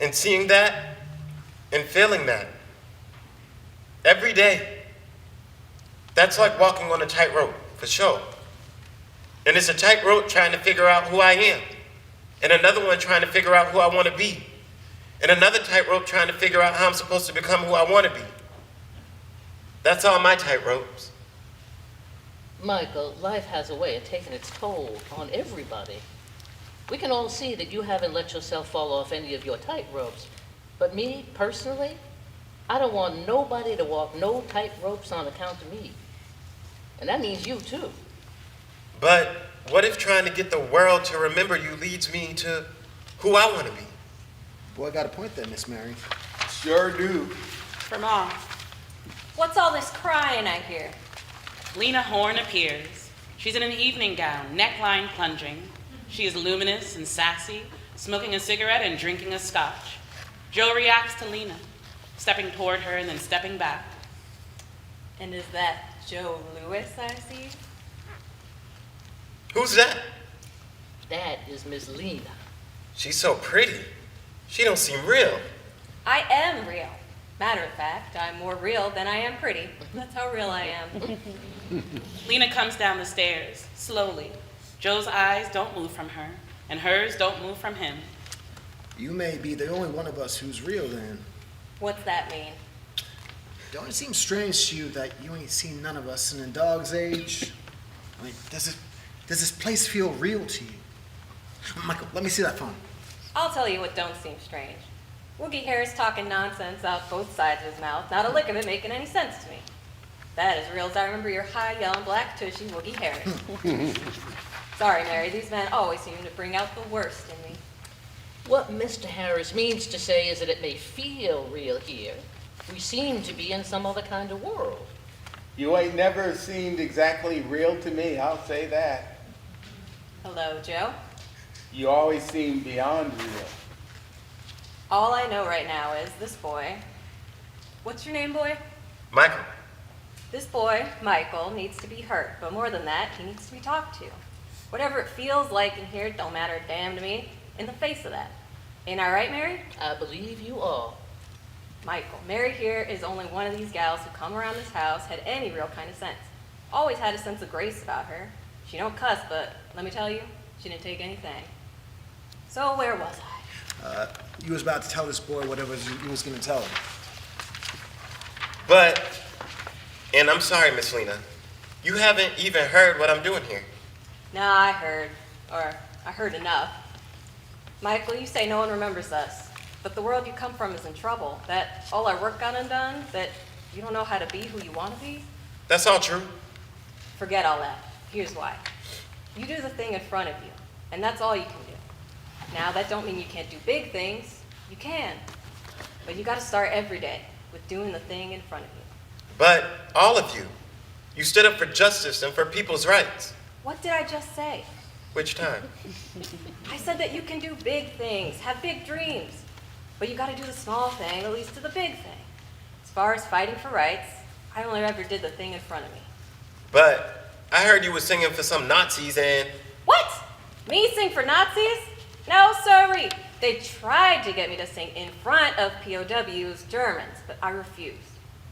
And seeing that and feeling that every day, that's like walking on a tightrope, for sure. And it's a tightrope trying to figure out who I am, and another one trying to figure out who I want to be, and another tightrope trying to figure out how I'm supposed to become who I want to be. That's all my tightropes. Michael, life has a way of taking its toll on everybody. We can all see that you haven't let yourself fall off any of your tightropes. But me, personally, I don't want nobody to walk no tightropes on account of me. And that means you, too. But what if trying to get the world to remember you leads me to who I want to be? Boy, I got a point there, Miss Mary. Sure do. For Mom, What's all this crying I hear? Lena Horne appears. She's in an evening gown, neckline plunging. She is luminous and sassy, smoking a cigarette and drinking a scotch. Joe reacts to Lena, stepping toward her and then stepping back. And is that Joe Lewis I see? Who's that? That is Miss Lena. She's so pretty. She don't seem real. I am real. Matter of fact, I'm more real than I am pretty. That's how real I am. Lena comes down the stairs, slowly. Joe's eyes don't move from her, and hers don't move from him. You may be the only one of us who's real then. What's that mean? Don't it seem strange to you that you ain't seen none of us in a dog's age? I mean, does this place feel real to you? Michael, let me see that phone. I'll tell you what don't seem strange. Woogie Harris talking nonsense out both sides of his mouth, not a lick of it making any sense to me. That as real as I remember your high, yelling, black, tushy Woogie Harris. Sorry, Mary, these men always seem to bring out the worst in me. What Mr. Harris means to say is that it may feel real here. We seem to be in some other kind of world. You ain't never seemed exactly real to me, I'll say that. Hello, Joe. You always seem beyond real. All I know right now is this boy. What's your name, boy? Michael. This boy, Michael, needs to be hurt, but more than that, he needs to be talked to. Whatever it feels like in here don't matter a damn to me in the face of that. Ain't I right, Mary? I believe you are. Michael, Mary here is only one of these gals who come around this house, had any real kind of sense. Always had a sense of grace about her. She don't cuss, but let me tell you, she didn't take anything. So where was I? You was about to tell this boy whatever you was gonna tell him. But, and I'm sorry, Miss Lena, you haven't even heard what I'm doing here. Nah, I heard. Or I heard enough. Michael, you say no one remembers us. But the world you come from is in trouble. That all our work got undone? That you don't know how to be who you want to be? That's all true. Forget all that. Here's why. You do the thing in front of you, and that's all you can do. Now, that don't mean you can't do big things. You can. But you gotta start every day with doing the thing in front of you. But all of you stood up for justice and for people's rights. What did I just say? Which time? I said that you can do big things, have big dreams. But you gotta do the small thing that leads to the big thing. As far as fighting for rights, I only ever did the thing in front of me. But I heard you were singing for some Nazis and... What? Me sing for Nazis? No, sorry. They tried to get me to sing in front of POWs, Germans, but I refused.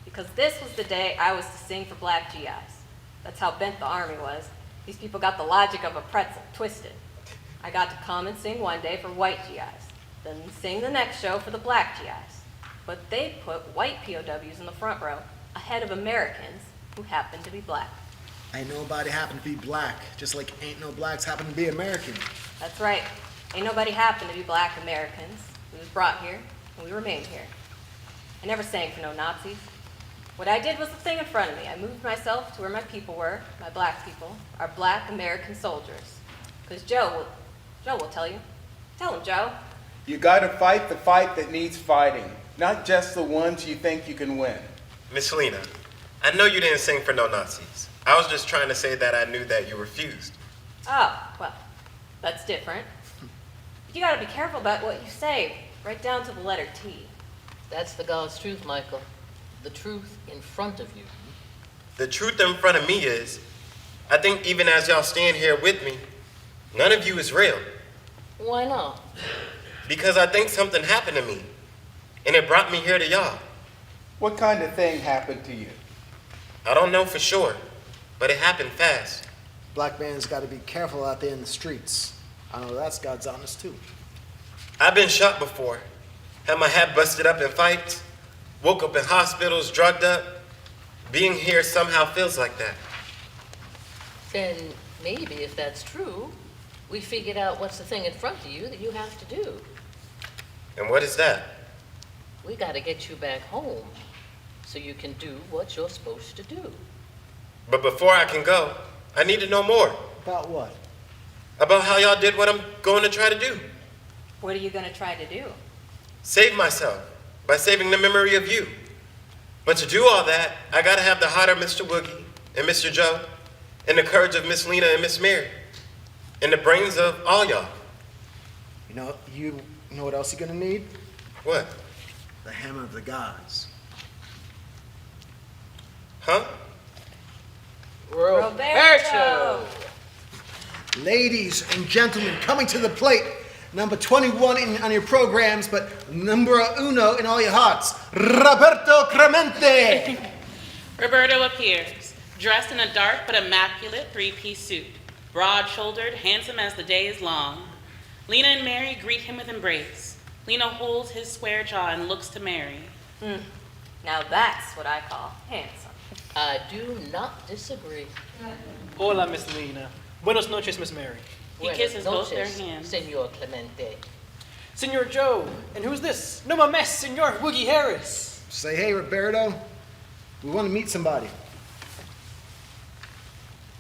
Because this was the day I was to sing for black GIs. That's how bent the army was. These people got the logic of a pretzel twisted. I got to come and sing one day for white GIs, then sing the next show for the black GIs. But they put white POWs in the front row ahead of Americans who happened to be black. Ain't nobody happen to be black, just like ain't no blacks happen to be American. That's right. Ain't nobody happened to be black Americans. We was brought here, and we remained here. I never sang for no Nazis. What I did was the thing in front of me. I moved myself to where my people were, my black people, our black American soldiers. Because Joe will tell you. Tell him, Joe. You gotta fight the fight that needs fighting, not just the ones you think you can win. Miss Lena, I know you didn't sing for no Nazis. I was just trying to say that I knew that you refused. Oh, well, that's different. You gotta be careful about what you say, right down to the letter T. That's the God's truth, Michael. The truth in front of you. The truth in front of me is, I think even as y'all stand here with me, none of you is real. Why not? Because I think something happened to me, and it brought me here to y'all. What kind of thing happened to you? I don't know for sure, but it happened fast. Black man's gotta be careful out there in the streets. I know that's God's honest too. I've been shot before, had my hat busted up in fights, woke up in hospitals, drugged up. Being here somehow feels like that. Then maybe if that's true, we figured out what's the thing in front of you that you have to do. And what is that? We gotta get you back home so you can do what you're supposed to do. But before I can go, I need to know more. About what? About how y'all did what I'm going to try to do. What are you gonna try to do? Save myself by saving the memory of you. But to do all that, I gotta have the heart of Mr. Woogie and Mr. Joe, and the courage of Miss Lena and Miss Mary, and the brains of all y'all. You know what else you're gonna need? What? The hammer of the gods. Huh? Roberto! Ladies and gentlemen, coming to the plate, number 21 on your programs, but numero uno in all your hearts, Roberto Clemente! Roberto appears, dressed in a dark but immaculate three-piece suit, broad-shouldered, handsome as the day is long. Lena and Mary greet him with embrace. Lena holds his square jaw and looks to Mary. Now that's what I call handsome. I do not disagree. Hola, Miss Lena. Buenos noches, Miss Mary. He Buenas kisses both their noches, hands. Senor Clemente. Senor Joe. And who's this? No mames, Senor Woogie Harris. Say, hey, Roberto, we want to meet somebody.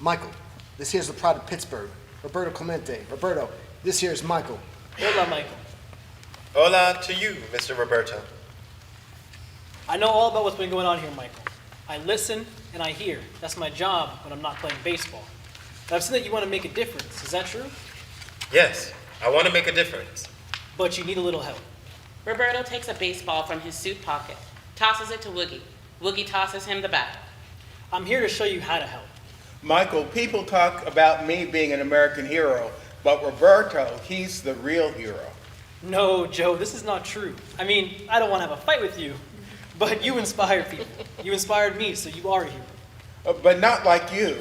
Michael, this here's the pride of Pittsburgh. Roberto Clemente. Roberto, this here's Michael. Hola, Michael. Hola to you, Mr. Roberto. I know all about what's been going on here, Michael. I listen and I hear. That's my job when I'm not playing baseball. But I've seen that you want to make a difference. Is that true? Yes, I want to make a difference. But you need a little help. Roberto takes a baseball from his suit pocket, tosses it to Woogie. Woogie tosses him the bat. I'm here to show you how to help. Michael, people talk about me being an American hero, but Roberto, he's the real hero. No, Joe, this is not true. I mean, I don't want to have a fight with you, but you inspire people. You inspired me, so you are a hero. But not like you.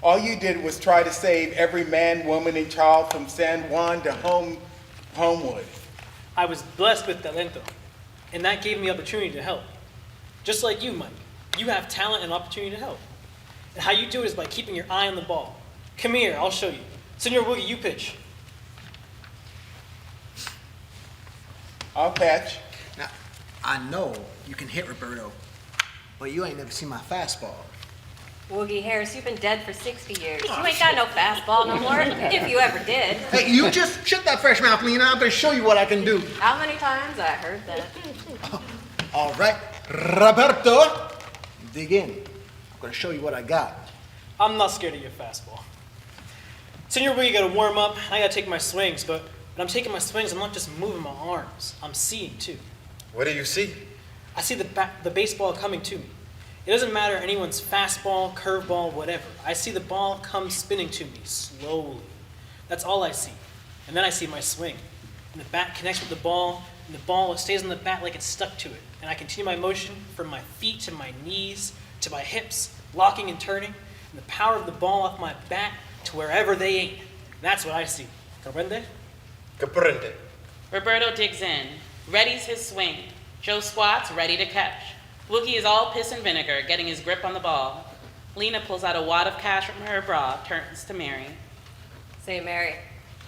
All you did was try to save every man, woman, and child from San Juan to Homewood. I was blessed with talento, and that gave me opportunity to help. Just like you, Mike. You have talent and opportunity to help. And how you do it is by keeping your eye on the ball. Come here, I'll show you. Senor Woogie, you pitch. I'll catch. Now, I know you can hit, Roberto, but you ain't never seen my fastball. Woogie Harris, you've been dead for 60 years. You ain't got no fastball no more, if you ever did. Hey, you just shut that fresh mouth, Lena. I'm gonna show you what I can do. How many times I heard that? All right, Roberto, dig in. I'm gonna show you what I got. I'm not scared of your fastball. Senor Woogie, gotta warm up, and I gotta take my swings, but when I'm taking my swings, I'm not just moving my arms. I'm seeing too. What do you see? I see the baseball coming to me. It doesn't matter anyone's fastball, curveball, whatever. I see the ball come spinning to me slowly. That's all I see. And then I see my swing. And the bat connects with the ball, and the ball stays on the bat like it's stuck to it. And I continue my motion from my feet to my knees to my hips, locking and turning, and the power of the ball off my bat to wherever they aim. That's what I see. Comprende? Comprende. Roberto digs in, readies his swing. Joe squats, ready to catch. Woogie is all piss and vinegar, getting his grip on the ball. Lena pulls out a wad of cash from her bra, turns to Mary. Say, Mary,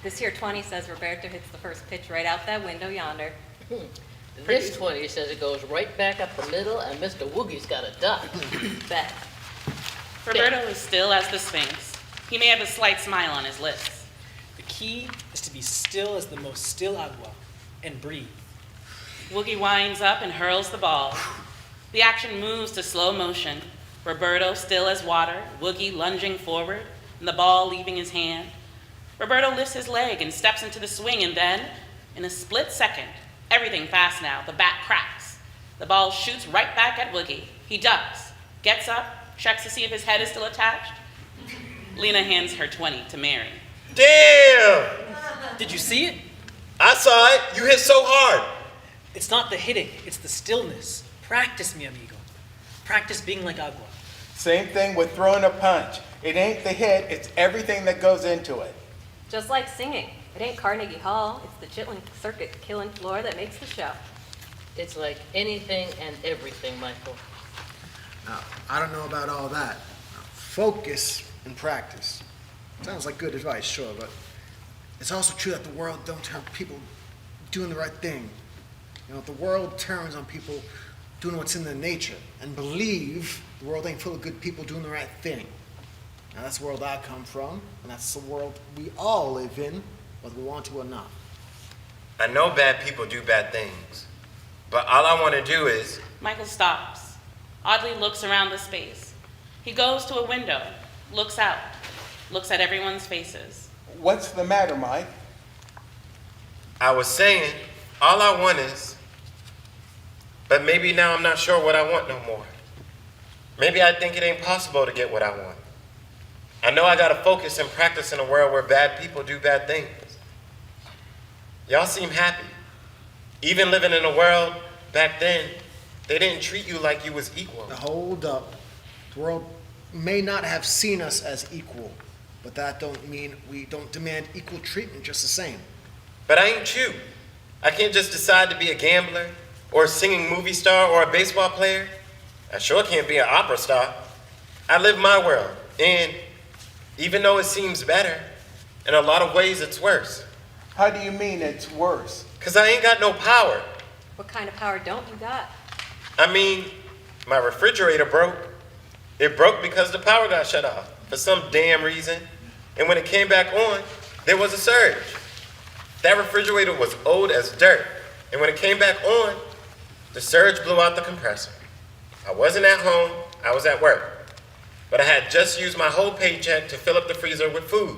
this here 20 says Roberto hits the first pitch right out that window yonder. This 20 says it goes right back up the middle, and Mr. Woogie's got a duck. Bet. Roberto is still as the Sphinx. He may have a slight smile on his lips. The key is to be still as the most still agua and breathe. Woogie winds up and hurls the ball. The action moves to slow motion. Roberto still as water, Woogie lunging forward, and the ball leaving his hand. Roberto lifts his leg and steps into the swing, and then, in a split second, everything fast now, the bat cracks. The ball shoots right back at Woogie. He ducks, gets up, checks to see if his head is still attached. Lena hands her 20 to Mary. Damn! Did you see it? I saw it. You hit so hard. It's not the hitting, it's the stillness. Practice, mi amigo. Practice being like agua. Same thing with throwing a punch. It ain't the hit, it's everything that goes into it. Just like singing. It ain't Carnegie Hall, it's the Chitlin Circuit killing floor that makes the show. It's like anything and everything, Michael. Now, I don't know about all that. Now, focus and practice. Sounds like good advice, sure, but it's also true that the world don't have people doing the right thing. You know, the world turns on people doing what's in their nature and believe the world ain't full of good people doing the right thing. Now, that's the world I come from, and that's the world we all live in, whether we want to or not. I know bad people do bad things, but all I want to do is... Michael stops, oddly looks around the space. He goes to a window, looks out, looks at everyone's faces. What's the matter, Mike? I was saying, all I want is... But maybe now I'm not sure what I want no more. Maybe I think it ain't possible to get what I want. I know I gotta focus and practice in a world where bad people do bad things. Y'all seem happy. Even living in a world back then, they didn't treat you like you was equal. Now, hold up. The world may not have seen us as equal, but that don't mean we don't demand equal treatment just the same. But I ain't you. I can't just decide to be a gambler, or a singing movie star, or a baseball player. I sure can't be an opera star. I live my world, and even though it seems better, in a lot of ways it's worse. How do you mean it's worse? 'Cause I ain't got no power. What kind of power don't you got? I mean, my refrigerator broke. It broke because the power got shut off for some damn reason. And when it came back on, there was a surge. That refrigerator was old as dirt. And when it came back on, the surge blew out the compressor. I wasn't at home, I was at work. But I had just used my whole paycheck to fill up the freezer with food.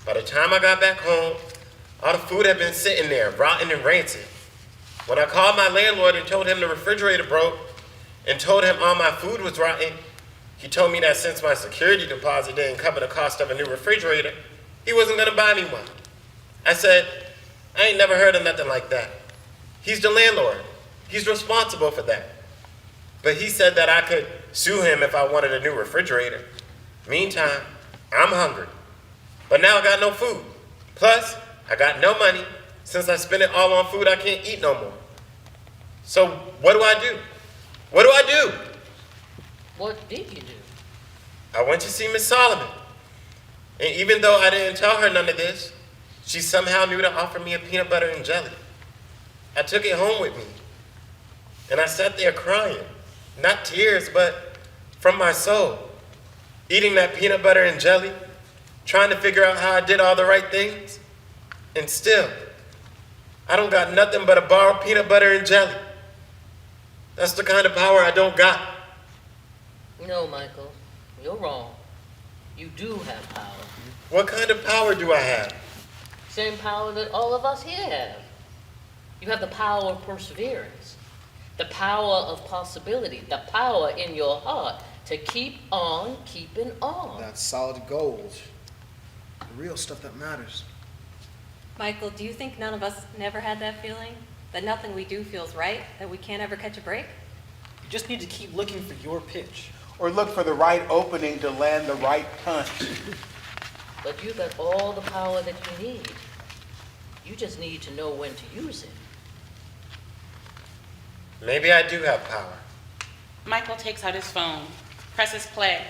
By the time I got back home, all the food had been sitting there, rotten and rancid. When I called my landlord and told him the refrigerator broke and told him all my food was rotten, he told me that since my security deposit didn't cover the cost of a new refrigerator, he wasn't gonna buy me one. I said, I ain't never heard of nothing like that. He's the landlord. He's responsible for that. But he said that I could sue him if I wanted a new refrigerator. Meantime, I'm hungry. But now I got no food. Plus, I got no money, Since I spent it all on food, I can't eat no more. So what do I do? What do I do? What did you do? I went to see Miss Solomon. And even though I didn't tell her none of this, she somehow knew to offer me a peanut butter and jelly. I took it home with me. And I sat there crying. Not tears, but from my soul. Eating that peanut butter and jelly, trying to figure out how I did all the right things. And still, I don't got nothing but a bar of peanut butter and jelly. That's the kind of power I don't got. No, Michael, you're wrong. You do have power. What kind of power do I have? Same power that all of us here have. You have the power of perseverance, the power of possibility, the power in your heart to keep on keeping on. That's solid gold. The real stuff that matters. Michael, do you think none of us never had that feeling? That nothing we do feels right? That we can't ever catch a break? You just need to keep looking for your pitch. Or look for the right opening to land the right punch. But you got all the power that you need. You just need to know when to use it. Maybe I do have power. Michael takes out his phone, presses play.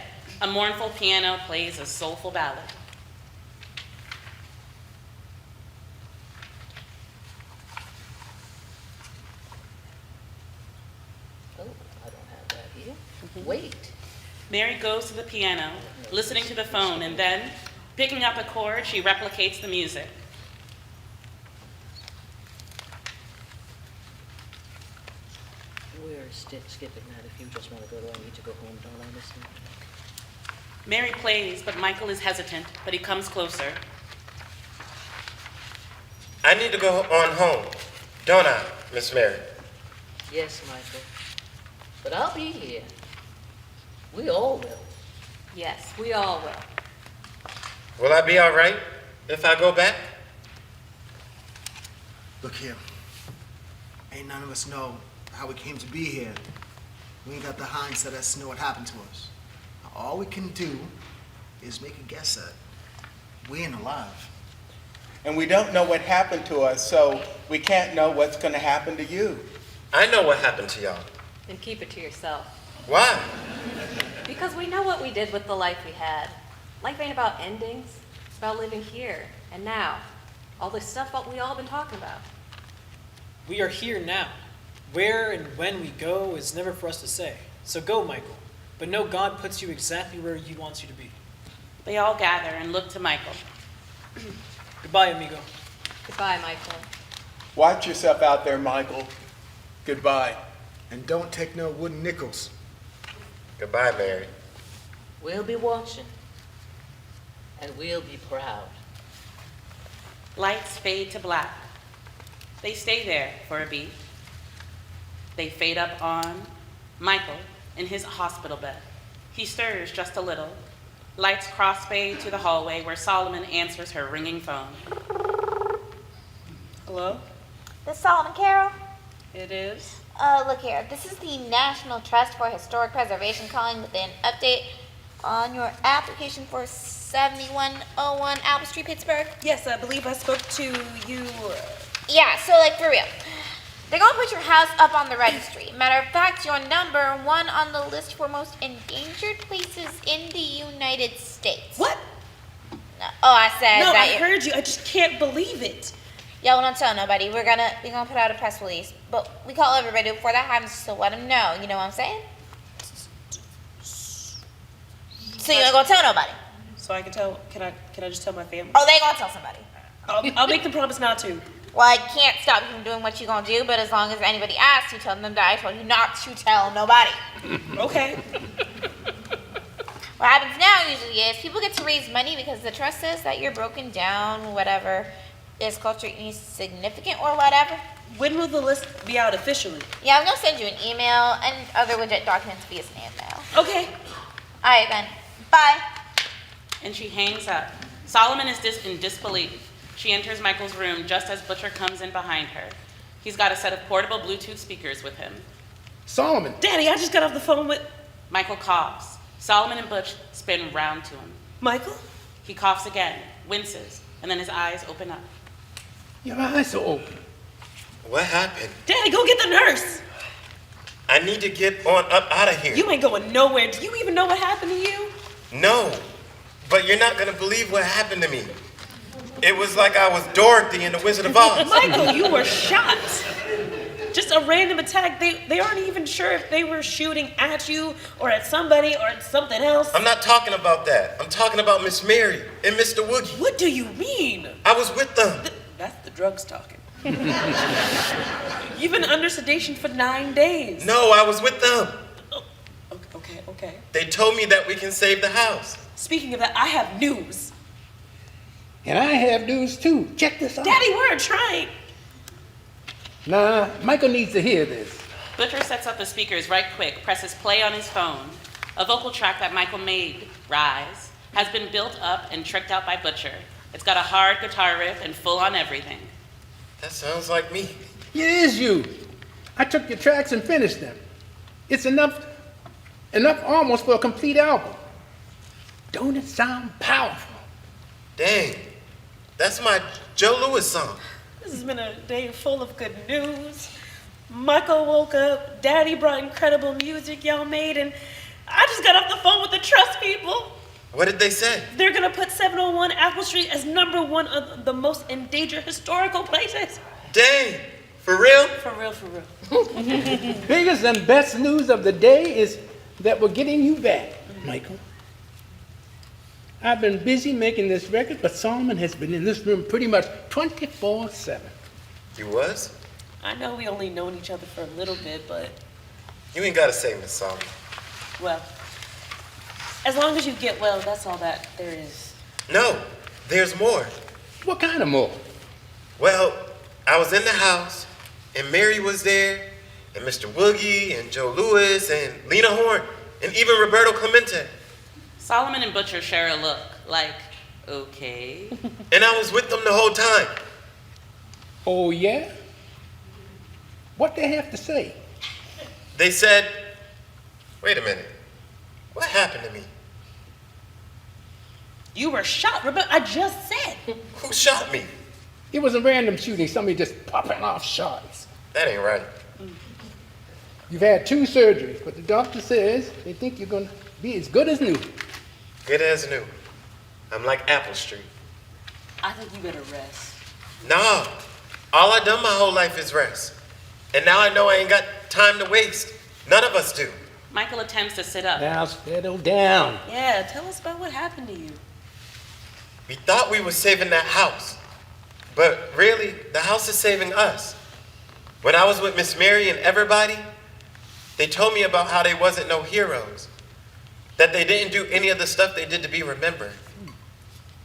A mournful piano plays a soulful ballad. Oh, I don't have that here. Wait. Mary goes to the piano, listening to the phone, and then, picking up a chord, she replicates the music. We're skipping that. If you just want to go, I need to go home, don't I, Miss Smith? Mary plays, but Michael is hesitant, but he comes closer. I need to go on home, don't I, Miss Mary? Yes, Michael. But I'll be here. We all will. Yes, we all will. Will I be all right if I go back? Look here. Ain't none of us know how we came to be here. We ain't got the hindsight as to know what happened to us. All we can do is make a guess at we ain't alive. And we don't know what happened to us, so we can't know what's going to happen to you. I know what happened to y'all. Then keep it to yourself. Why? Because we know what we did with the life we had. Life ain't about endings. It's about living here and now. All this stuff what we all been talking about. We are here now. Where and when we go is never for us to say. So go, Michael. But know God puts you exactly where He wants you to be. They all gather and look to Michael. Goodbye, amigo. Goodbye, Michael. Watch yourself out there, Michael. Goodbye. And don't take no wooden nickels. Goodbye, Mary. We'll be watching. And we'll be proud. Lights fade to black. They stay there for a beat. They fade up on Michael in his hospital bed. He stirs just a little. Lights crossfade to the hallway where Solomon answers her ringing phone. Hello? This Solomon Carroll? It is? Look here. This is the National Trust for Historic Preservation calling with an update on your application for 7101 Albert Street, Pittsburgh. Yes, I believe I spoke to you. Yeah, so like for real. They're gonna put your house up on the registry. Matter of fact, you're number 1 on the list for most endangered places in the United States. What? No. Oh, I said No, that I heard you. I just can't believe it. Y'all don't tell nobody. We're gonna put out a press release, but we call everybody before that happens to let them know. You know what I'm saying? So you're not gonna tell nobody? So I can tell. Can I just tell my family? Oh, they gonna tell somebody. I'll make the promise not to. Well, I can't stop you from doing what you're gonna do, but as long as anybody asks, you tell them that I told you not to tell nobody. Okay. What happens now usually is people get to raise money because the trust says that you're broken down, whatever is culturally insignificant or whatever. When will the list be out officially? Yeah, I'm gonna send you an email and other legit documents via snail mail. Okay. All right then. Bye. And she hangs up. Solomon is in disbelief. She enters Michael's room just as Butcher comes in behind her. He's got a set of portable Bluetooth speakers with him. Solomon. Daddy, I just got off the phone with... Michael coughs. Solomon and Butch spin round to him. Michael? He coughs again, winces, and then his eyes open up. Your eyes are open. What happened? Daddy, go get the nurse. I need to get on up out of here. You ain't going nowhere. Do you even know what happened to you? No, but you're not gonna believe what happened to me. It was like I was Dorothy in The Wizard of Oz. Michael, you were shot. Just a random attack. They aren't even sure if they were shooting at you or at somebody or at something else. I'm not talking about that. I'm talking about Miss Mary and Mr. Woogie. What do you mean? I was with them. That's the drugs talking. You've been under sedation for 9 days. No, I was with them. Oh, okay. They told me that we can save the house. Speaking of that, I have news. And I have news too. Check this out. Daddy, we're trying. Nah, Michael needs to hear this. Butcher sets up the speakers right quick, presses play on his phone. A vocal track that Michael made, Rise, has been built up and tricked out by Butcher. It's got a hard guitar riff and full on everything. That sounds like me. It is you. I took your tracks and finished them. It's enough almost for a complete album. Don't it sound powerful? Dang, that's my Joe Louis song. This has been a day full of good news. Michael woke up, Daddy brought incredible music y'all made, and I just got off the phone with the trust people. What did they say? They're gonna put 701 Apple Street as #1 of the most endangered historical places. Dang, for real? For real. Biggest and best news of the day is that we're getting you back, Michael. I've been busy making this record, but Solomon has been in this room pretty much 24/7. You was? I know we only known each other for a little bit, but, You ain't gotta say Miss Solomon. well, as long as you get well, that's all that there is. No, there's more. What kind of more? Well, I was in the house, and Mary was there, and Mr. Woogie, and Joe Louis, and Lena Horne, and even Roberto Clemente. Solomon and Butcher share a look, like, okay. And I was with them the whole time. Oh, yeah? What they have to say? They said, wait a minute, what happened to me? You were shot, Rebecca. I just said. Who shot me? It was a random shooting, somebody just popping off shots. That ain't right. You've had 2 surgeries, but the doctor says they think you're going to be as good as new. Good as new. I'm like Apple Street. I think you better rest. Nah, all I done my whole life is rest. And now I know I ain't got time to waste. None of us do. Michael attempts to sit up. Now settle down. Yeah, tell us about what happened to you. We thought we were saving that house. But really, the house is saving us. When I was with Miss Mary and everybody, they told me about how they wasn't no heroes. That they didn't do any of the stuff they did to be remembered.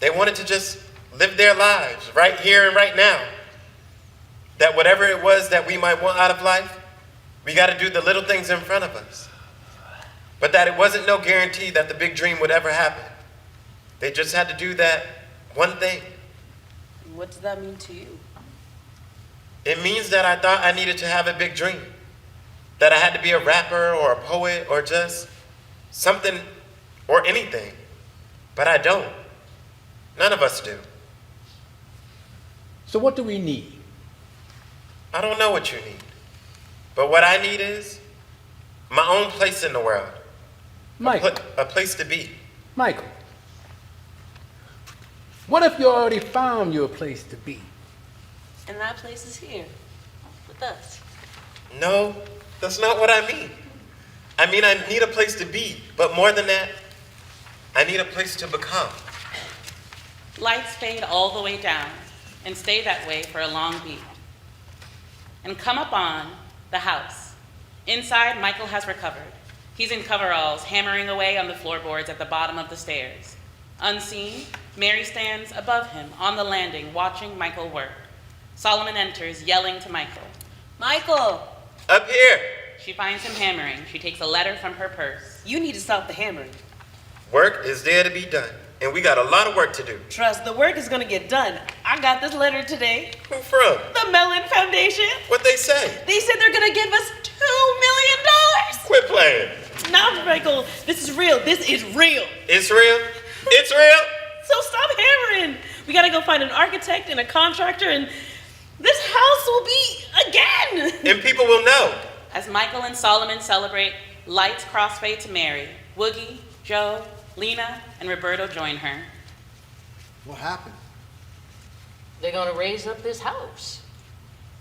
They wanted to just live their lives right here and right now. That whatever it was that we might want out of life, we got to do the little things in front of us. But that it wasn't no guarantee that the big dream would ever happen. They just had to do that one thing. What does that mean to you? It means that I thought I needed to have a big dream. That I had to be a rapper or a poet or just something or anything. But I don't. None of us do. So what do we need? I don't know what you need. But what I need is my own place in the world. Michael. A place to be. Michael. What if you already found your place to be? And that place is here, with us. No, that's not what I mean. I mean, I need a place to be, but more than that, I need a place to become. Lights fade all the way down and stay that way for a long beat. And come up on the house. Inside, Michael has recovered. He's in coveralls, hammering away on the floorboards at the bottom of the stairs. Unseen, Mary stands above him on the landing, watching Michael work. Solomon enters, yelling to Michael. Michael! Up here! She finds him hammering. She takes a letter from her purse. You need to stop the hammering. Work is there to be done, and we got a lot of work to do. Trust, the work is gonna get done. I got this letter today. Who from? The Mellon Foundation. What'd they say? They said they're gonna give us $2 million. Quit playing. No, Michael, this is real. This is real. It's real? It's real? So stop hammering. We gotta go find an architect and a contractor, and This house will be again. And people will know. As Michael and Solomon celebrate, lights crossfade to Mary. Woogie, Joe, Lena, and Roberto join her. What happened? They're gonna raise up this house.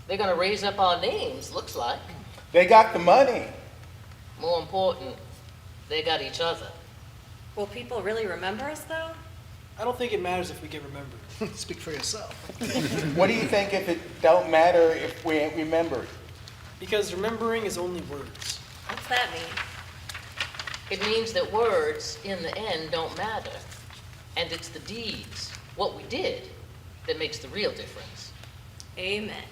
They're gonna raise up our names, looks like. They got the money. More important, they got each other. Will people really remember us, though? I don't think it matters if we get remembered. Speak for yourself. What do you think if it don't matter if we ain't remembered? Because remembering is only words. What's that mean? It means that words, in the end, don't matter. And it's the deeds, what we did, that makes the real difference. Amen.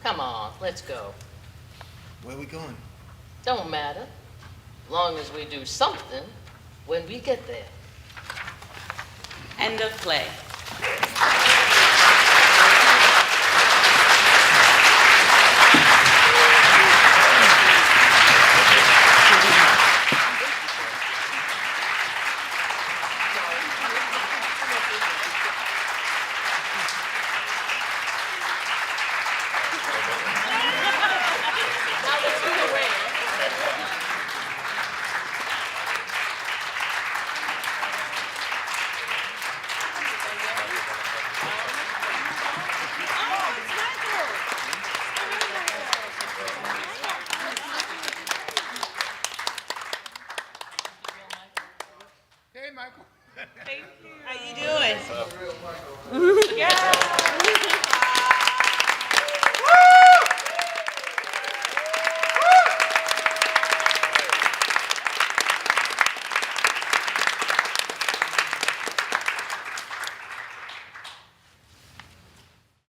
Come on, let's go. Where are we going? Don't matter, long as we do something when we get there. End of play.